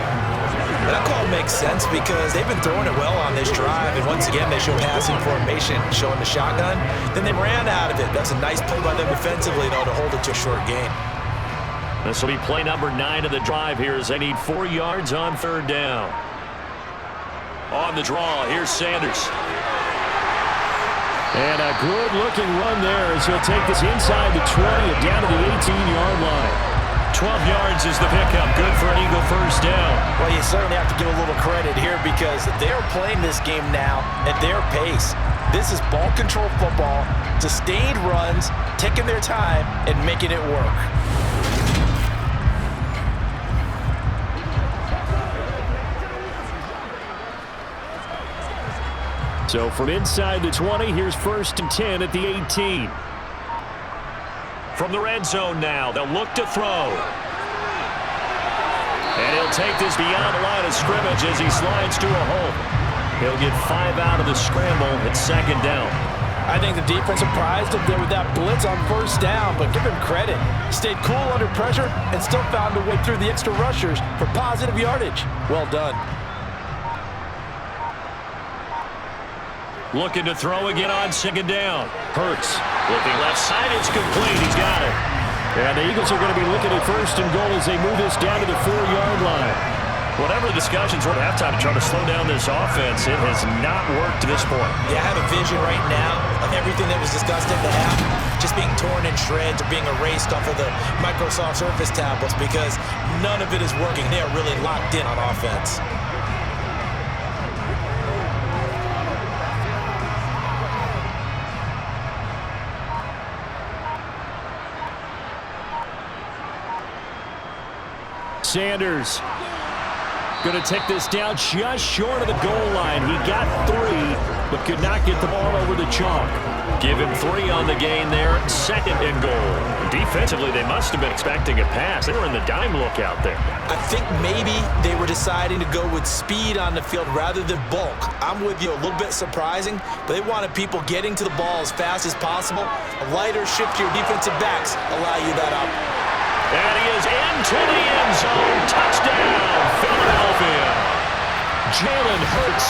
Speaker 3: That call makes sense because they've been throwing it well on this drive, and once again they show passing formation, showing the shotgun. Then they ran out of it. That's a nice play by them defensively, though, to hold it to a short game.
Speaker 2: This will be play number 9 of the drive here as they need 4 yards on third down. On the draw, here's Sanders.
Speaker 6: And a good-looking run there as he'll take this inside the 20 and down to the 18-yard line.
Speaker 2: 12 yards is the pickup. Good for an Eagle first down.
Speaker 4: Well, you certainly have to give a little credit here because they're playing this game now at their pace. This is ball control football, sustained runs, taking their time, and making it work.
Speaker 6: So from inside the 20, here's first and 10 at the 18.
Speaker 2: From the red zone now, they'll look to throw. And he'll take this beyond the line of scrimmage as he slides to a hole. He'll get 5 out of the scramble at second down.
Speaker 4: I think the defense surprised him there with that blitz on first down, but give him credit. Stayed cool under pressure and still found a way through the extra rushers for positive yardage. Well done.
Speaker 2: Looking to throw again on second down. Hurts. Looking left side. It's complete. He's got it.
Speaker 6: And the Eagles are going to be looking at first and goal as they move this down to the 4-yard line.
Speaker 2: Whatever the discussions were at halftime to try to slow down this offense, it has not worked to this point.
Speaker 3: Yeah, I have a vision right now of everything that was discussed at the half just being torn in shreds or being erased off of the Microsoft Surface tablets because none of it is working. They are really locked in on offense.
Speaker 6: Sanders going to take this down just short of the goal line. He got 3, but could not get the ball over the chalk.
Speaker 2: Give him 3 on the gain there. 2nd and goal. Defensively, they must have been expecting a pass. They were in the dime look out there.
Speaker 3: I think maybe they were deciding to go with speed on the field rather than bulk. I'm with you, a little bit surprising, but they wanted people getting to the ball as fast as possible. A lighter shift to your defensive backs allow you that up.
Speaker 2: And he is into the end zone. Touchdown, Philadelphia. Jalen Hurts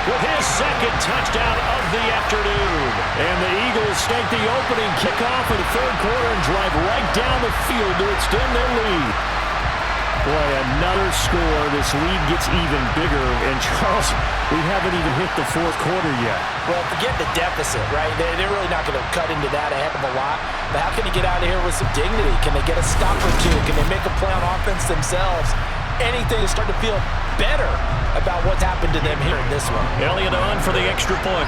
Speaker 2: with his 2nd touchdown of the afternoon. And the Eagles stake the opening kickoff in the 3rd quarter and drive right down the field to extend their lead. Boy, another score. This lead gets even bigger. And, Charles, we haven't even hit the 4th quarter yet.
Speaker 4: Well, forget the deficit, right? They're really not going to cut into that a heck of a lot. But how can you get out of here with some dignity? Can they get a stop or two? Can they make a play on offense themselves? Anything to start to feel better about what's happened to them here in this one.
Speaker 2: Elliott on for the extra point.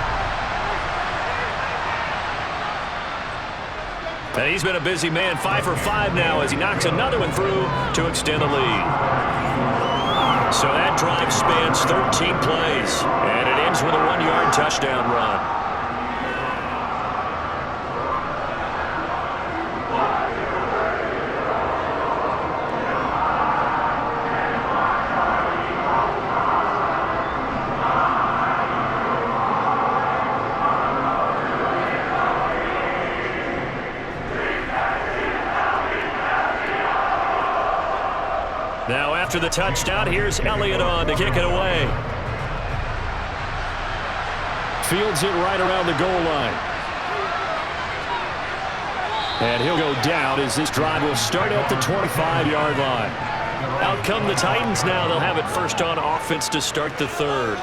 Speaker 2: And he's been a busy man, 5 for 5 now as he knocks another one through to extend the lead. So that drive spans 13 plays, and it ends with a 1-yard touchdown run. Now after the touchdown, here's Elliott on to kick it away.
Speaker 6: Fields it right around the goal line. And he'll go down as this drive will start at the 25-yard line.
Speaker 2: Out come the Titans now. They'll have it first on offense to start the 3rd.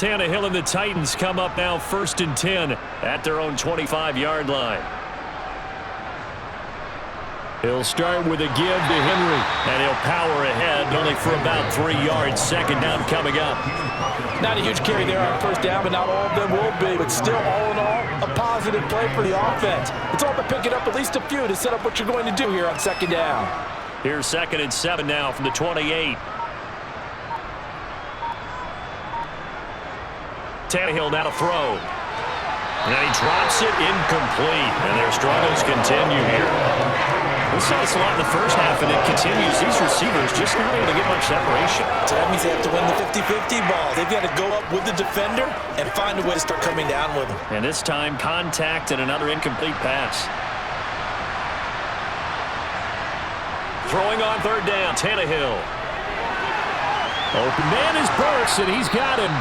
Speaker 2: Tannehill and the Titans come up now 1st and 10 at their own 25-yard line.
Speaker 6: He'll start with a give to Henry.
Speaker 2: And he'll power ahead only for about 3 yards. 2nd down coming up.
Speaker 4: Not a huge carry there on 1st down, but not all of them will be. But still, all in all, a positive play for the offense. It's all about picking up at least a few to set up what you're going to do here on 2nd down.
Speaker 2: Here's 2nd and 7 now from the 28. Tannehill now to throw. And he drops it incomplete. And their struggles continue here. We saw this a lot in the first half, and it continues. These receivers just not able to get much separation.
Speaker 3: So that means they have to win the 50-50 ball. They've got to go up with the defender and find a way to start coming down with him.
Speaker 2: And this time, contact and another incomplete pass. Throwing on 3rd down, Tannehill.
Speaker 6: Open man is Burks, and he's got him.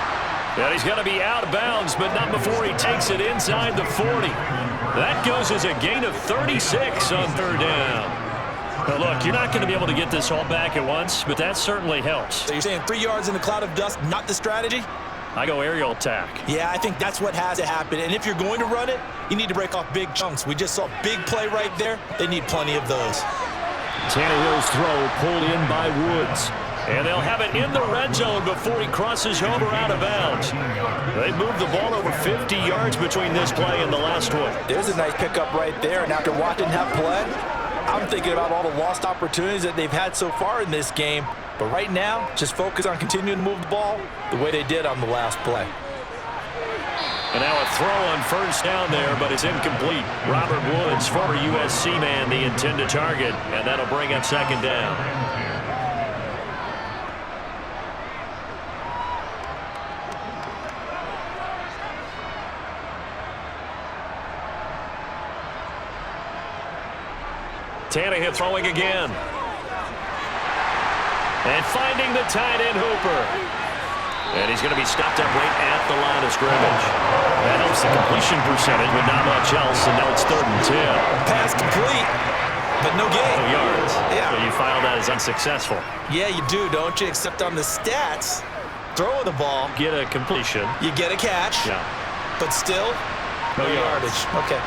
Speaker 2: And he's going to be out of bounds, but not before he takes it inside the 40. That goes as a gain of 36 on 3rd down. Now look, you're not going to be able to get this all back at once, but that certainly helps.
Speaker 3: So you're saying 3 yards in a cloud of dust, not the strategy?
Speaker 2: I go aerial attack.
Speaker 3: Yeah, I think that's what has to happen. And if you're going to run it, you need to break off big chunks. We just saw a big play right there. They need plenty of those.
Speaker 6: Tannehill's throw pulled in by Woods.
Speaker 2: And they'll have it in the red zone before he crosses over out of bounds. They moved the ball over 50 yards between this play and the last one.
Speaker 4: There's a nice pickup right there. And after watching that play, I'm thinking about all the lost opportunities that they've had so far in this game. But right now, just focus on continuing to move the ball the way they did on the last play.
Speaker 2: And now a throw on 1st down there, but it's incomplete. Robert Woods, former USC man, the intended target, and that'll bring up 2nd down. Tannehill throwing again. And finding the tight end Hooper. And he's going to be stopped up right at the line of scrimmage. That helps the completion percentage, but not much else. And now it's 3rd and 10.
Speaker 3: Pass complete, but no gain.
Speaker 2: No yards.
Speaker 3: Yeah.
Speaker 2: So you file that as unsuccessful.
Speaker 3: Yeah, you do, don't you? Except on the stats, throwing the ball,
Speaker 2: Get a completion.
Speaker 3: you get a catch,
Speaker 2: Yeah.
Speaker 3: but still,
Speaker 2: No yards.
Speaker 3: Okay.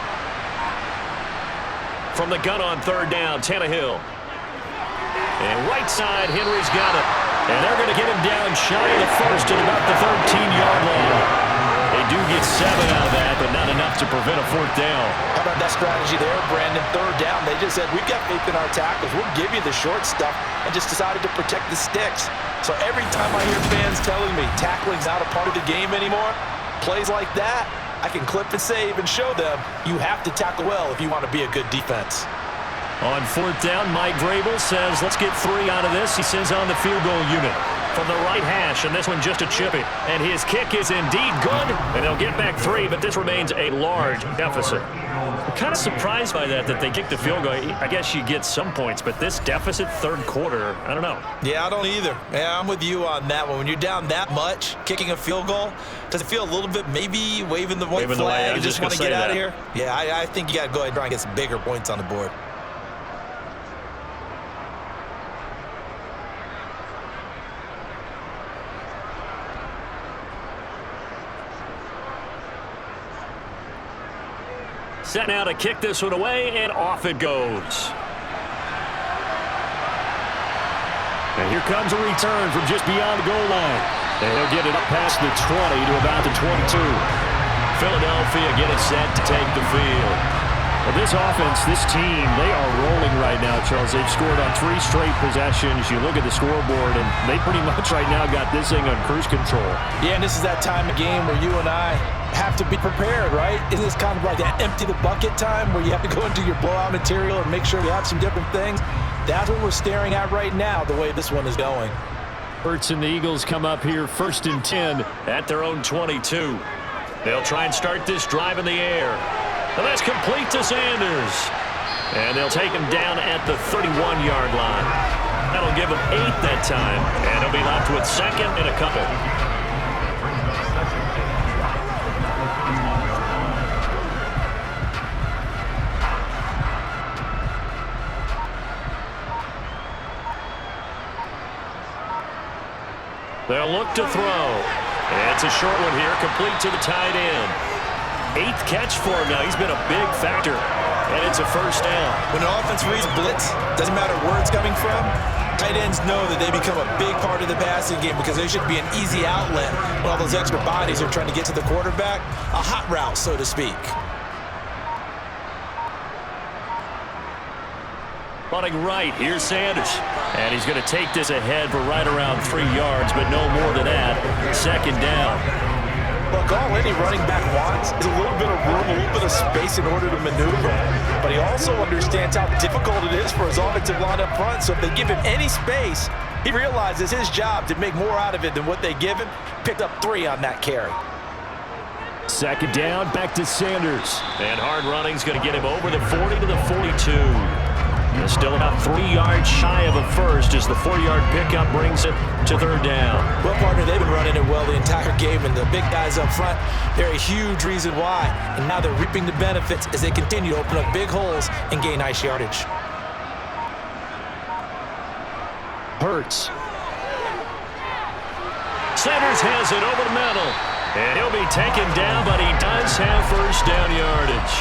Speaker 2: From the gun on 3rd down, Tannehill. And right side, Henry's got it. And they're going to get him down shy of the first at about the 13-yard line. They do get 7 out of that, but not enough to prevent a 4th down.
Speaker 4: How about that strategy there, Brandon? 3rd down, they just said, we've got faith in our tackles. We'll give you the short stuff, and just decided to protect the sticks. So every time I hear fans telling me tackling's not a part of the game anymore, plays like that, I can clip and save and show them you have to tackle well if you want to be a good defense.
Speaker 2: On 4th down, Mike Vrabel says, let's get 3 out of this. He sends on the field goal unit from the right hash, and this one just a chippy. And his kick is indeed good, and they'll get back 3, but this remains a large deficit. I'm kind of surprised by that they kicked the field goal. I guess you get some points, but this deficit 3rd quarter, I don't know.
Speaker 3: Yeah, I don't either. Yeah, I'm with you on that one. When you're down that much, kicking a field goal, does it feel a little bit maybe waving the white flag? You just want to get out of here? Yeah, I think you got to go ahead and try and get some bigger points on the board.
Speaker 2: Set now to kick this one away, and off it goes. And here comes a return from just beyond the goal line. And he'll get it up past the 20 to about the 22. Philadelphia get it set to take the field.
Speaker 6: Well, this offense, this team, they are rolling right now, Charles. They've scored on 3 straight possessions. You look at the scoreboard, and they pretty much right now got this thing on cruise control.
Speaker 4: Yeah, and this is that time of game where you and I have to be prepared, right? Isn't this kind of like that empty the bucket time where you have to go into your blowout material and make sure you have some different things? That's what we're staring at right now, the way this one is going.
Speaker 6: Hurts and the Eagles come up here 1st and 10
Speaker 2: at their own 22. They'll try and start this drive in the air. And that's complete to Sanders. And they'll take him down at the 31-yard line. That'll give him 8 that time, and he'll be left with 2nd and a couple. They'll look to throw. It's a short one here, complete to the tight end. 8th catch for him now. He's been a big factor, and it's a 1st down.
Speaker 3: When an offense reads blitz, doesn't matter where it's coming from, tight ends know that they become a big part of the passing game because they should be an easy outlet when all those extra bodies are trying to get to the quarterback. A hot route, so to speak.
Speaker 2: Running right, here's Sanders. And he's going to take this ahead for right around 3 yards, but no more than that. 2nd down.
Speaker 4: Look, all any running back wants is a little bit of room, a little bit of space in order to maneuver. But he also understands how difficult it is for his offensive line up front. So if they give him any space, he realizes his job to make more out of it than what they give him. Picked up 3 on that carry.
Speaker 6: 2nd down, back to Sanders.
Speaker 2: And hard running's going to get him over the 40 to the 42. And still about 3 yards shy of a first as the 4-yard pickup brings it to 3rd down.
Speaker 3: Well, partner, they've been running it well the entire game, and the big guys up front, they're a huge reason why. And now they're reaping the benefits as they continue to open up big holes and gain nice yardage.
Speaker 6: Hurts.
Speaker 2: Sanders has it over the middle. And he'll be taken down, but he does have 1st down yardage.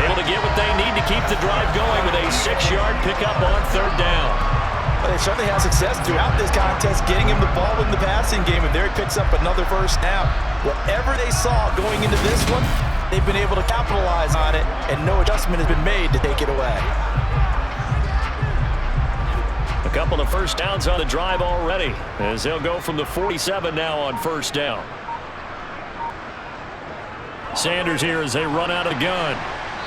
Speaker 2: Able to get what they need to keep the drive going with a 6-yard pickup on 3rd down.
Speaker 4: Well, they certainly had success throughout this contest getting him the ball in the passing game, and there he picks up another 1st down. Whatever they saw going into this one, they've been able to capitalize on it, and no adjustment has been made to take it away.
Speaker 2: A couple of 1st downs on the drive already, as they'll go from the 47 now on 1st down. Sanders here as they run out of the gun.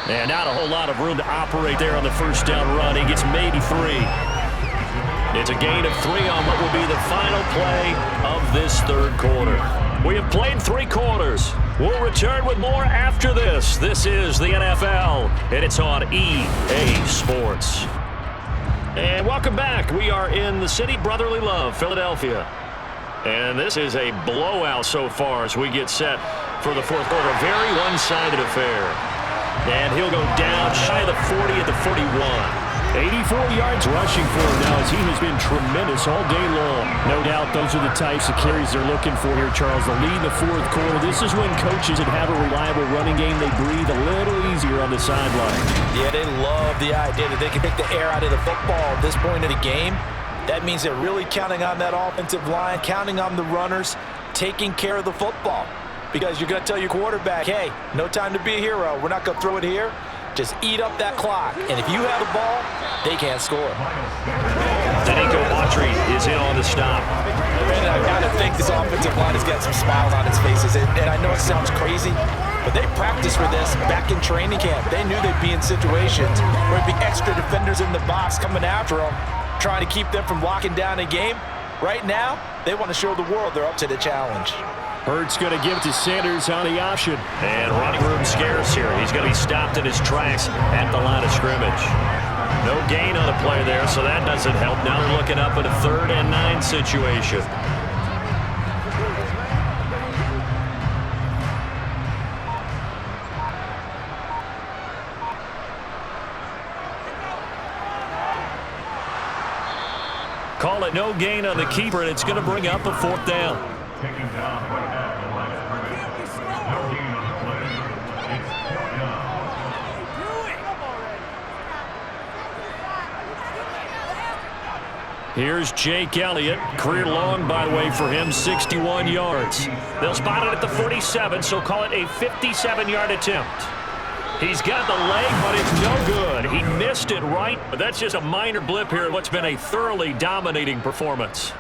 Speaker 2: And not a whole lot of room to operate there on the 1st down run. He gets maybe 3. It's a gain of 3 on what will be the final play of this 3rd quarter. We have played 3 quarters. We'll return with more after this. This is the NFL, and it's on EA Sports. And welcome back. We are in the city brotherly love, Philadelphia. And this is a blowout so far as we get set for the 4th quarter. A very one-sided affair. And he'll go down shy of the 40 at the 41.
Speaker 6: 84 yards rushing for him now as he has been tremendous all day long. No doubt those are the types of carries they're looking for here, Charles. The lead in the 4th quarter. This is when coaches that have a reliable running game, they breathe a little easier on the sideline.
Speaker 4: Yeah, they love the idea that they can take the air out of the football at this point of the game. That means they're really counting on that offensive line, counting on the runners, taking care of the football. Because you're going to tell your quarterback, hey, no time to be a hero. We're not going to throw it here. Just eat up that clock. And if you have the ball, they can't score.
Speaker 2: Danico Autry is in on the stop.
Speaker 4: And I got to think this offensive line has got some smiles on its faces. And I know it sounds crazy, but they practiced for this back in training camp. They knew they'd be in situations where there'd be extra defenders in the box coming after them, trying to keep them from locking down a game. Right now, they want to show the world they're up to the challenge.
Speaker 6: Hurts going to give it to Sanders on the option.
Speaker 2: And running room scarce here. He's going to be stopped in his tracks at the line of scrimmage. No gain on the play there, so that doesn't help. Now they're looking up at a 3rd and 9 situation. Call it no gain on the keeper, and it's going to bring up a 4th down. Here's Jake Elliott. Career long, by the way, for him, 61 yards. They'll spot it at the 47, so call it a 57-yard attempt. He's got the leg, but it's no good. He missed it right, but that's just a minor blip here in what's been a thoroughly dominating performance.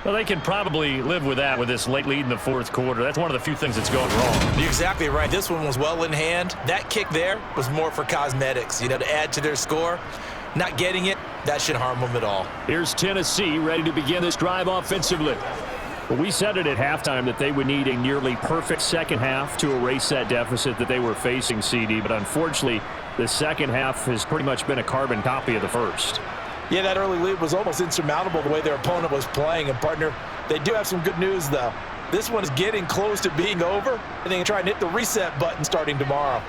Speaker 2: Well, they can probably live with that with this late lead in the 4th quarter. That's one of the few things that's gone wrong.
Speaker 3: You're exactly right. This one was well in hand. That kick there was more for cosmetics, to add to their score. Not getting it, that shouldn't harm them at all.
Speaker 6: Here's Tennessee ready to begin this drive offensively. Well, we said it at halftime that they would need a nearly perfect second half to erase that deficit that they were facing, CD. But unfortunately, the second half has pretty much been a carbon copy of the first.
Speaker 4: Yeah, that early lead was almost insurmountable the way their opponent was playing. And, partner, they do have some good news, though. This one is getting close to being over, and they can try and hit the reset button starting tomorrow.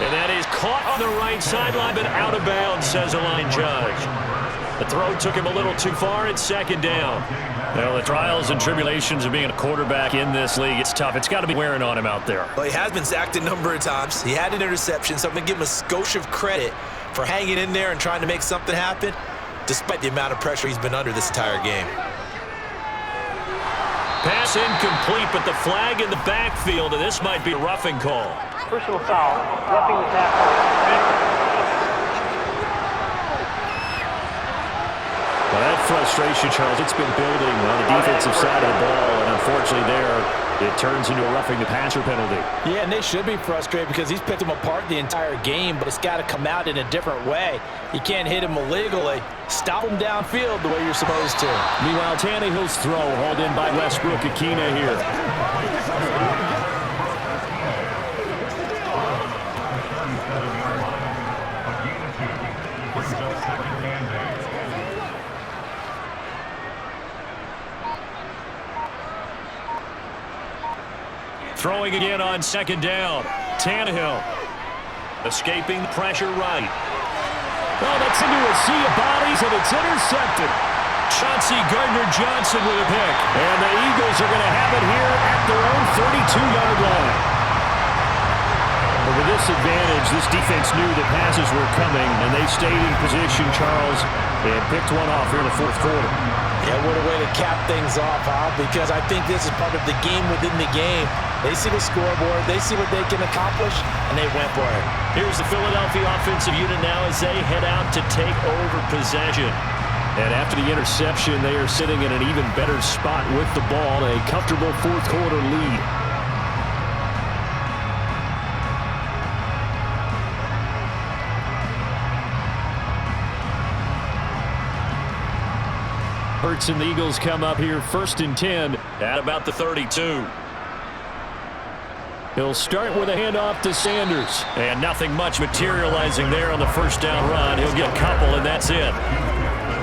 Speaker 2: And that is caught on the right sideline, but out of bounds, says a line judge. The throw took him a little too far. It's 2nd down. Well, the trials and tribulations of being a quarterback in this league, it's tough. It's got to be wearing on him out there.
Speaker 3: Well, he has been sacked a number of times. He had an interception, so I'm going to give him a skosh of credit for hanging in there and trying to make something happen, despite the amount of pressure he's been under this entire game.
Speaker 2: Pass incomplete, but the flag in the backfield, and this might be a roughing call.
Speaker 8: Personal foul, roughing the tackle.
Speaker 6: Well, that frustration, Charles, it's been building on the defensive side of the ball, and unfortunately there, it turns into a roughing the passer penalty.
Speaker 4: Yeah, and they should be frustrated because he's picked them apart the entire game, but it's got to come out in a different way. You can't hit him illegally. Stop him downfield the way you're supposed to.
Speaker 6: Meanwhile, Tannehill's throw hauled in by Westbrook Akina here.
Speaker 2: Throwing again on 2nd down. Tannehill escaping the pressure right.
Speaker 6: Oh, that's into a sea of bodies, and it's intercepted.
Speaker 2: Chauncey Gardner-Johnson with a pick.
Speaker 6: And the Eagles are going to have it here at their own 32-yard line. But with this advantage, this defense knew the passes were coming, and they stayed in position, Charles, and picked one off here in the 4th quarter.
Speaker 4: Yeah, what a way to cap things off, huh? Because I think this is part of the game within the game. They see the scoreboard, they see what they can accomplish, and they went for it.
Speaker 2: Here's the Philadelphia offensive unit now as they head out to take over possession.
Speaker 6: And after the interception, they are sitting in an even better spot with the ball, a comfortable 4th quarter lead. Hurts and the Eagles come up here 1st and 10
Speaker 2: at about the 32.
Speaker 6: He'll start with a handoff to Sanders.
Speaker 2: And nothing much materializing there on the 1st down run. He'll get a couple, and that's it.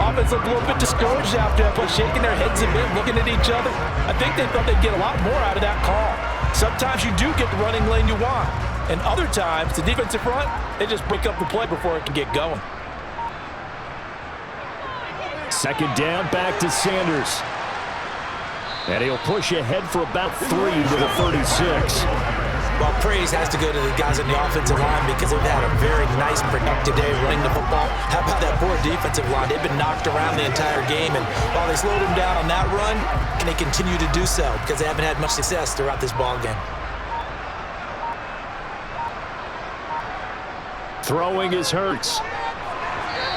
Speaker 4: Offense looked a little bit discouraged after that play, shaking their heads a bit, looking at each other. I think they thought they'd get a lot more out of that call. Sometimes you do get the running lane you want. And other times, the defensive front, they just break up the play before it can get going.
Speaker 6: 2nd down, back to Sanders. And he'll push ahead for about 3 to the 36.
Speaker 3: Well, praise has to go to the guys on the offensive line because they've had a very nice, productive day running the football. How about that poor defensive line? They've been knocked around the entire game, and while they slowed them down on that run, they continue to do so because they haven't had much success throughout this ball game.
Speaker 6: Throwing is Hurts.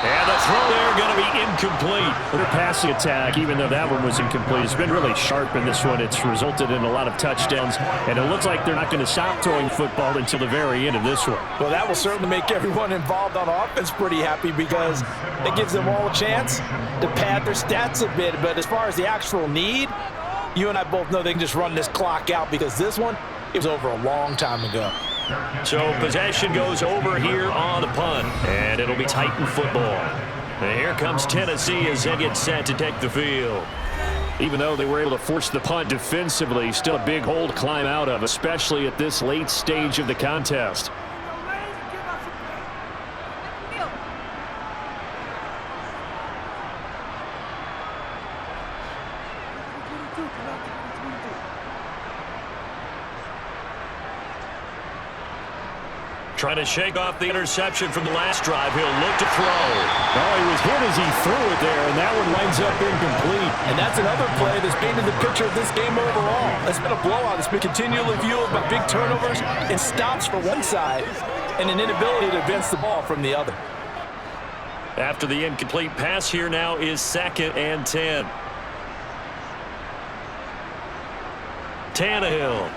Speaker 6: And the throw there going to be incomplete. Their passing attack, even though that one was incomplete, has been really sharp in this one. It's resulted in a lot of touchdowns, and it looks like they're not going to stop throwing football until the very end of this one.
Speaker 4: Well, that will certainly make everyone involved on offense pretty happy because it gives them all a chance to pad their stats a bit. But as far as the actual need, you and I both know they can just run this clock out because this one, it was over a long time ago.
Speaker 2: So possession goes over here on the punt, and it'll be Titan football. And here comes Tennessee as they get set to take the field.
Speaker 6: Even though they were able to force the punt defensively, still a big hole to climb out of, especially at this late stage of the contest.
Speaker 2: Trying to shake off the interception from the last drive. He'll look to throw.
Speaker 6: Oh, he was hit as he threw it there, and that one winds up incomplete.
Speaker 4: And that's another play that's painted the picture of this game overall. It's been a blowout. It's been continually fueled by big turnovers and stops for one side and an inability to advance the ball from the other.
Speaker 2: After the incomplete pass, here now is 2nd and 10. Tannehill.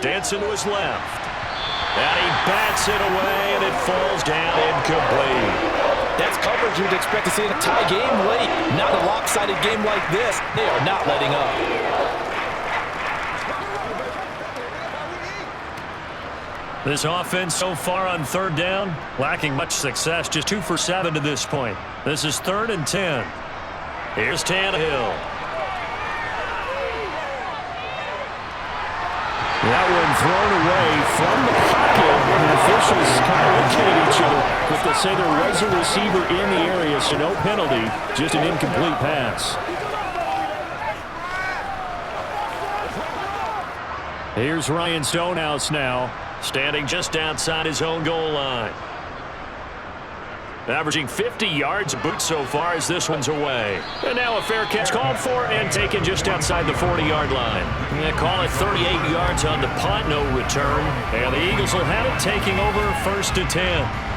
Speaker 2: Dancing to his left. And he bats it away, and it falls down incomplete.
Speaker 4: That's coverage you'd expect to see in a tie game late. Not a lopsided game like this. They are not letting up.
Speaker 2: This offense so far on 3rd down, lacking much success, just 2 for 7 to this point. This is 3rd and 10. Here's Tannehill.
Speaker 6: That one thrown away from the pocket. And the officials kind of looking at each other. But they say there was a receiver in the area, so no penalty, just an incomplete pass. Here's Ryan Stonehouse now,
Speaker 2: Standing just outside his own goal line. Averaging 50 yards a boot so far as this one's away. And now a fair catch called for and taken just outside the 40-yard line. They call it 38 yards on the punt, no return. And the Eagles will have it taking over 1st and 10.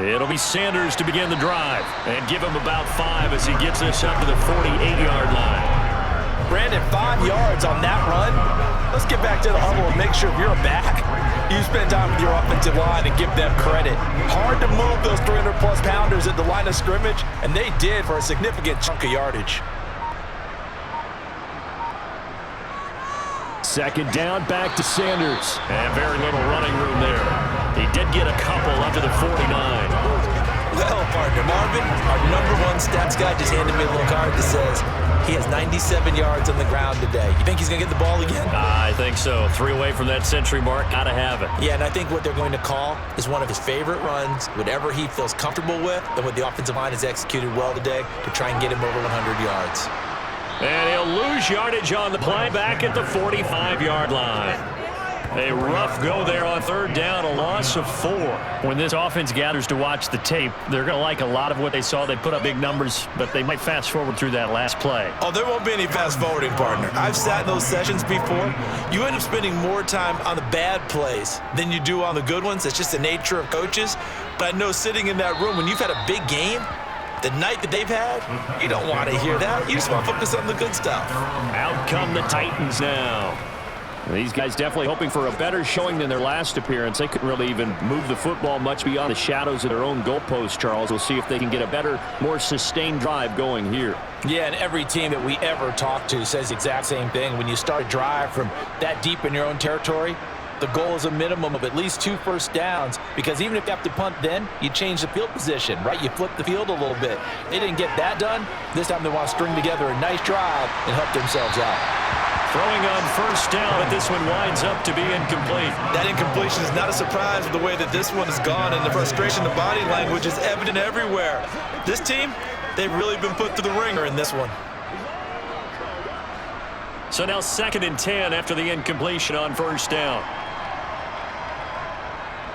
Speaker 2: It'll be Sanders to begin the drive and give him about 5 as he gets this up to the 48-yard line.
Speaker 4: Brandon, 5 yards on that run. Let's get back to the huddle and make sure if you're back, you spend time with your offensive line and give them credit. Hard to move those 300-plus pounders at the line of scrimmage, and they did for a significant chunk of yardage.
Speaker 6: 2nd down, back to Sanders.
Speaker 2: And very little running room there. He did get a couple up to the 49.
Speaker 3: Well, partner, Marvin, our #1 stats guy just handed me a little card that says he has 97 yards on the ground today. You think he's going to get the ball again?
Speaker 2: I think so. 3 away from that century mark. Gotta have it.
Speaker 3: Yeah, and I think what they're going to call is one of his favorite runs, whatever he feels comfortable with, and what the offensive line has executed well today to try and get him over 100 yards.
Speaker 2: And he'll lose yardage on the play back at the 45-yard line. A rough go there on 3rd down, a loss of 4.
Speaker 6: When this offense gathers to watch the tape, they're going to like a lot of what they saw. They put up big numbers, but they might fast forward through that last play.
Speaker 3: Oh, there won't be any fast forwarding, partner. I've sat in those sessions before. You end up spending more time on the bad plays than you do on the good ones. It's just the nature of coaches. But I know sitting in that room, when you've had a big game, the night that they've had, you don't want to hear that. You just want to focus on the good stuff.
Speaker 2: Out come the Titans now.
Speaker 6: These guys definitely hoping for a better showing than their last appearance. They couldn't really even move the football much beyond the shadows of their own goalpost, Charles. We'll see if they can get a better, more sustained drive going here.
Speaker 4: Yeah, and every team that we ever talk to says the exact same thing. When you start a drive from that deep in your own territory, The goal is a minimum of at least 2 first downs, because even if you have to punt then, you change the field position, right? You flip the field a little bit. They didn't get that done. This time they want to string together a nice drive and help themselves out.
Speaker 2: Throwing on first down, but this one winds up to be incomplete.
Speaker 3: That incompletion is not a surprise with the way that this one has gone, and the frustration, the body language is evident everywhere. This team, they've really been put through the ringer in this one.
Speaker 2: So now 2nd and 10 after the incompletion on first down.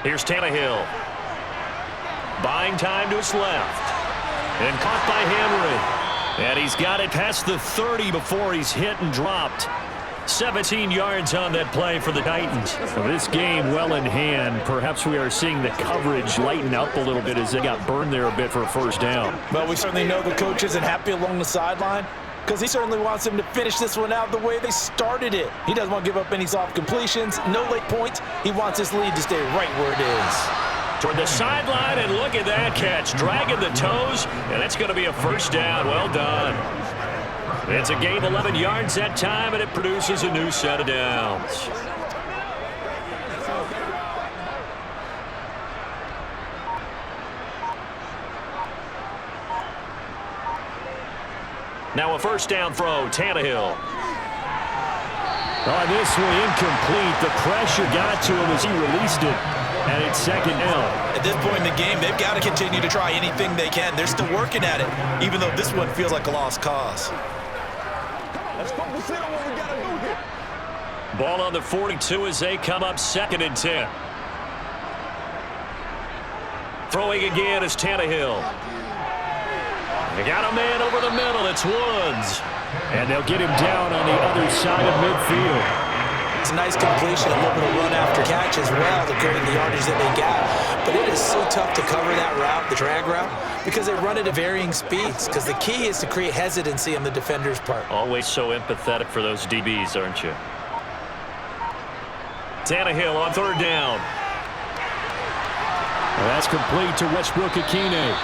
Speaker 2: Here's Tannehill. Buying time to his left. And caught by Henry. And he's got it past the 30 before he's hit and dropped. 17 yards on that play for the Titans.
Speaker 6: Well, this game well in hand. Perhaps we are seeing the coverage lighten up a little bit as they got burned there a bit for a first down.
Speaker 4: Well, we certainly know the coach isn't happy along the sideline, because he certainly wants them to finish this one out the way they started it. He doesn't want to give up any soft completions, no late points. He wants his lead to stay right where it is.
Speaker 2: Toward the sideline, and look at that catch. Dragging the toes, and it's going to be a first down. Well done. It's a gain of 11 yards that time, and it produces a new set of downs. Now a first down throw, Tannehill.
Speaker 6: Oh, this one incomplete. The pressure got to him as he released it, and it's 2nd down.
Speaker 3: At this point in the game, they've got to continue to try anything they can. They're still working at it, even though this one feels like a lost cause.
Speaker 5: Let's focus in on what we got to do here.
Speaker 2: Ball on the 42 as they come up 2nd and 10. Throwing again is Tannehill. They got a man over the middle. It's Woods.
Speaker 6: And they'll get him down on the other side of midfield.
Speaker 4: It's a nice completion, a little bit of run after catch as well to go in the yardage that they got. But it is so tough to cover that route, the drag route, because they run it at varying speeds. Because the key is to create hesitancy on the defender's part.
Speaker 2: Always so empathetic for those DBs, aren't you? Tannehill on 3rd down.
Speaker 6: Well, that's complete to Westbrook-Ikhine.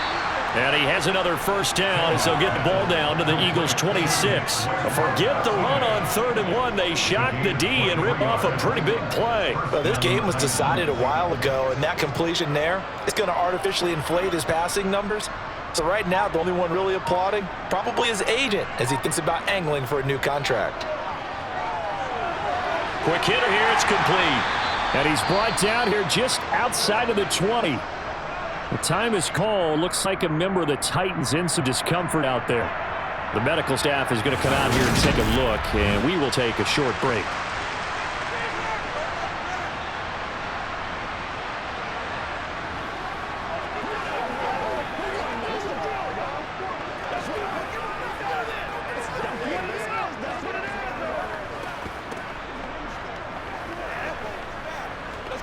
Speaker 2: And he has another first down as they'll get the ball down to the Eagles' 26. Forget the run on 3rd and 1. They shock the D and rip off a pretty big play.
Speaker 4: Well, this game was decided a while ago, and that completion there is going to artificially inflate his passing numbers. So right now, the only one really applauding probably his agent as he thinks about angling for a new contract.
Speaker 2: Quick hitter here. It's complete.
Speaker 6: And he's brought down here just outside of the 20. The time is called. Looks like a member of the Titans in some discomfort out there. The medical staff is going to come out here and take a look, and we will take a short break.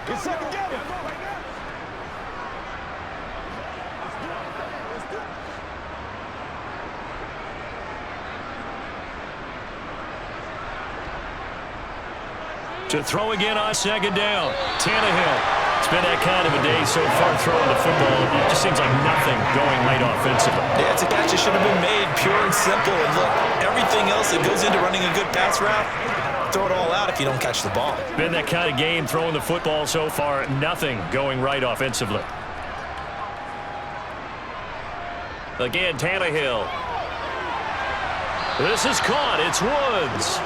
Speaker 5: Get set together.
Speaker 2: To throw again on 2nd down. Tannehill. It's been that kind of a day so far throwing the football. It just seems like nothing going right offensively.
Speaker 3: Yeah, it's a catch that should have been made, pure and simple. And look, everything else that goes into running a good pass route, throw it all out if you don't catch the ball.
Speaker 2: Been that kind of game throwing the football so far. Nothing going right offensively. Again, Tannehill. This is caught. It's Woods.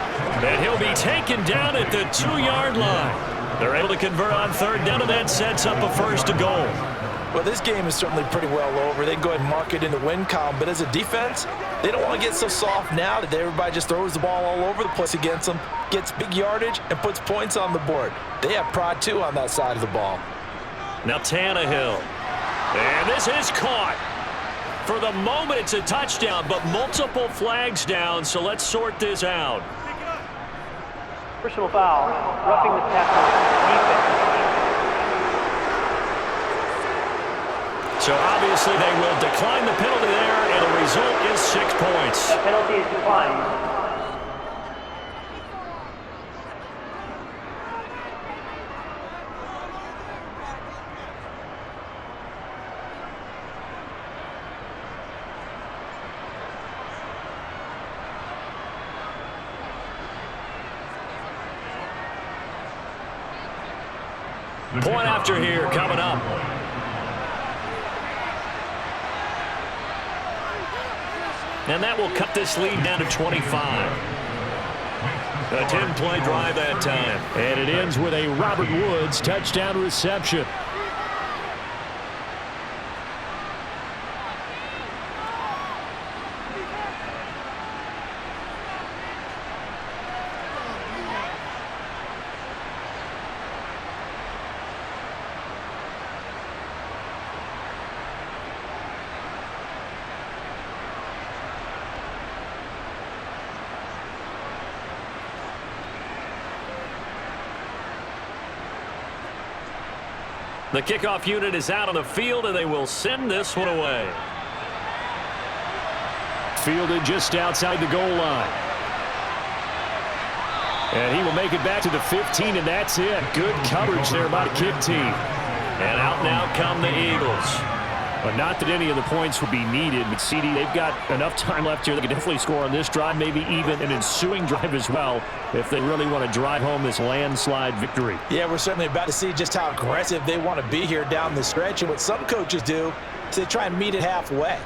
Speaker 2: And he'll be taken down at the 2-yard line. They're able to convert on 3rd down, and that sets up a 1st and goal.
Speaker 4: Well, this game is certainly pretty well over. They can go ahead and mark it in the win column. But as a defense, they don't want to get so soft now that everybody just throws the ball all over the place against them, gets big yardage, and puts points on the board. They have pride, too, on that side of the ball.
Speaker 2: Now Tannehill. And this is caught. For the moment, it's a touchdown, but multiple flags down, so let's sort this out.
Speaker 8: Personal foul, roughing the tackle, defense.
Speaker 2: So obviously they will decline the penalty there, and the result is 6 points.
Speaker 8: That penalty is declined.
Speaker 2: Point after here coming up. And that will cut this lead down to 25. A 10-play drive that time.
Speaker 6: And it ends with a Robert Woods touchdown reception.
Speaker 2: The kickoff unit is out on the field, and they will send this one away.
Speaker 6: Fielded just outside the goal line. And he will make it back to the 15, and that's it. Good coverage there by the kick team.
Speaker 2: And out now come the Eagles.
Speaker 6: But not that any of the points will be needed. But, CD, they've got enough time left here. They can definitely score on this drive, maybe even an ensuing drive as well, if they really want to drive home this landslide victory.
Speaker 3: Yeah, we're certainly about to see just how aggressive they want to be here down the stretch. And what some coaches do is they try and meet it halfway,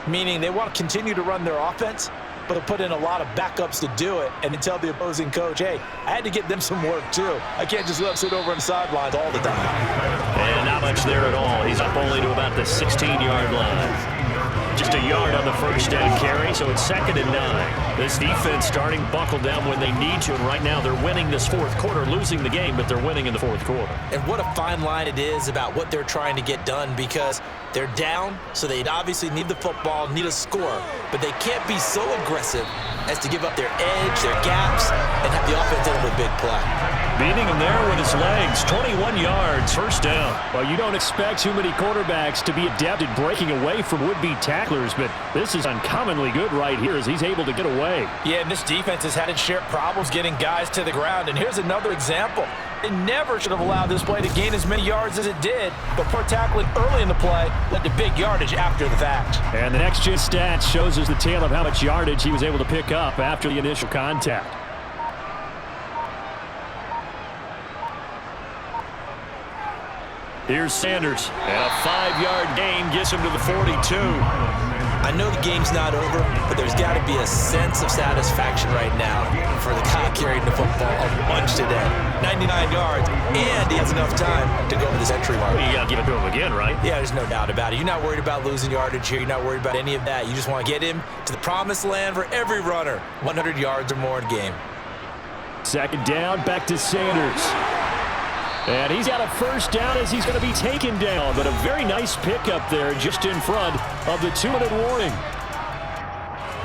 Speaker 3: meaning they want to continue to run their offense, but they'll put in a lot of backups to do it and then tell the opposing coach, hey, I had to get them some work too. I can't just let them sit over on the sidelines all the time.
Speaker 2: And not much there at all. He's up only to about the 16-yard line. Just a yard on the first down carry, so it's 2nd and 9. This defense starting buckled down when they need to, and right now they're winning this fourth quarter, losing the game, but they're winning in the fourth quarter.
Speaker 3: And what a fine line it is about what they're trying to get done, because they're down, so they obviously need the football, need a score, but they can't be so aggressive as to give up their edge, their gaps, and have the offense end with a big play.
Speaker 2: Beating him there with his legs, 21 yards, first down.
Speaker 6: Well, you don't expect too many quarterbacks to be adept at breaking away from would-be tacklers, but this is uncommonly good right here as he's able to get away.
Speaker 4: Yeah, and this defense has had its share of problems getting guys to the ground, and here's another example. They never should have allowed this play to gain as many yards as it did, but poor tackling early in the play led to big yardage after the fact.
Speaker 6: And the next gen stats shows us the tale of how much yardage he was able to pick up after the initial contact.
Speaker 2: Here's Sanders, and a 5-yard gain gets him to the 42.
Speaker 3: I know the game's not over, but there's got to be a sense of satisfaction right now for the guy carrying the football a bunch today. 99 yards, and he has enough time to go over this entry mark.
Speaker 2: You got to give it to him again, right?
Speaker 3: Yeah, there's no doubt about it. You're not worried about losing yardage here. You're not worried about any of that. You just want to get him to the promised land for every runner. 100 yards or more in game.
Speaker 6: 2nd down, back to Sanders. And he's got a first down as he's going to be taken down, but a very nice pickup there just in front of the 2-minute warning.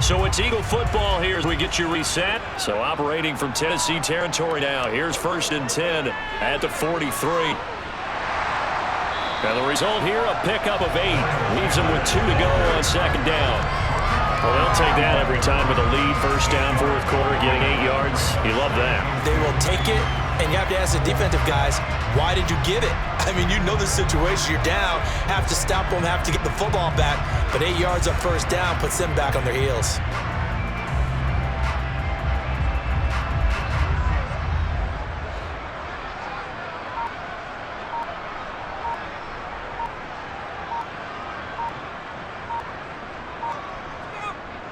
Speaker 2: So it's Eagle football here as we get you reset. So operating from Tennessee territory now. Here's 1st and 10 at the 43. And the result here, a pickup of 8. Leaves them with 2 to go on 2nd down. Well, they'll take that every time with a lead. First down, fourth quarter, getting 8 yards. You love that.
Speaker 3: They will take it, and you have to ask the defensive guys, why did you give it? I mean, you know the situation. You're down, have to stop them, have to get the football back, but 8 yards on first down puts them back on their heels.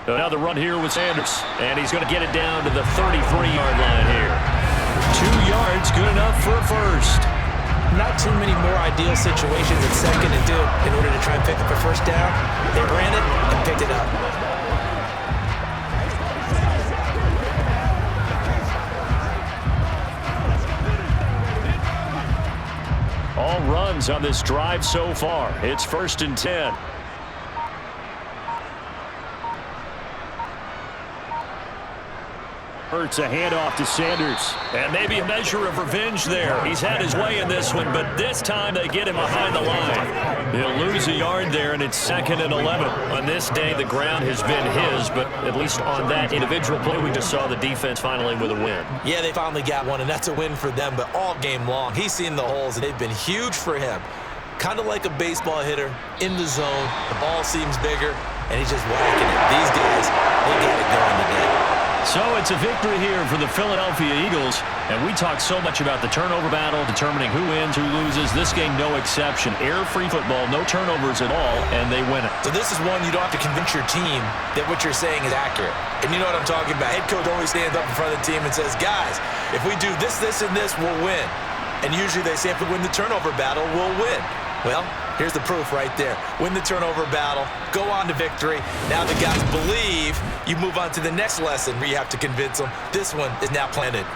Speaker 2: Another run here with Sanders, and he's going to get it down to the 33-yard line here. 2 yards, good enough for a first.
Speaker 3: Not too many more ideal situations at 2nd and 2 in order to try and pick up a first down. They ran it and picked it up.
Speaker 2: All runs on this drive so far. It's 1st and 10.
Speaker 6: Hurts a handoff to Sanders.
Speaker 2: And maybe a measure of revenge there. He's had his way in this one, but this time they get him behind the line. He'll lose a yard there, and it's 2nd and 11. On this day, the ground has been his, but at least on that individual play, we just saw the defense finally with a win.
Speaker 3: Yeah, they finally got one, and that's a win for them, but all game long, he's seen the holes, and they've been huge for him. Kind of like a baseball hitter in the zone. The ball seems bigger, and he's just whacking it. These guys, they got it going today.
Speaker 6: So it's a victory here for the Philadelphia Eagles, and we talked so much about the turnover battle, determining who wins, who loses. This game, no exception. Error-free football, no turnovers at all, and they win it.
Speaker 3: So this is one you don't have to convince your team that what you're saying is accurate. And you know what I'm talking about. Head coach always stands up in front of the team and says, guys, if we do this, this, and this, we'll win. And usually they say if we win the turnover battle, we'll win. Well, here's the proof right there. Win the turnover battle, go on to victory. Now the guys believe. You move on to the next lesson where you have to convince them. This one is now planted.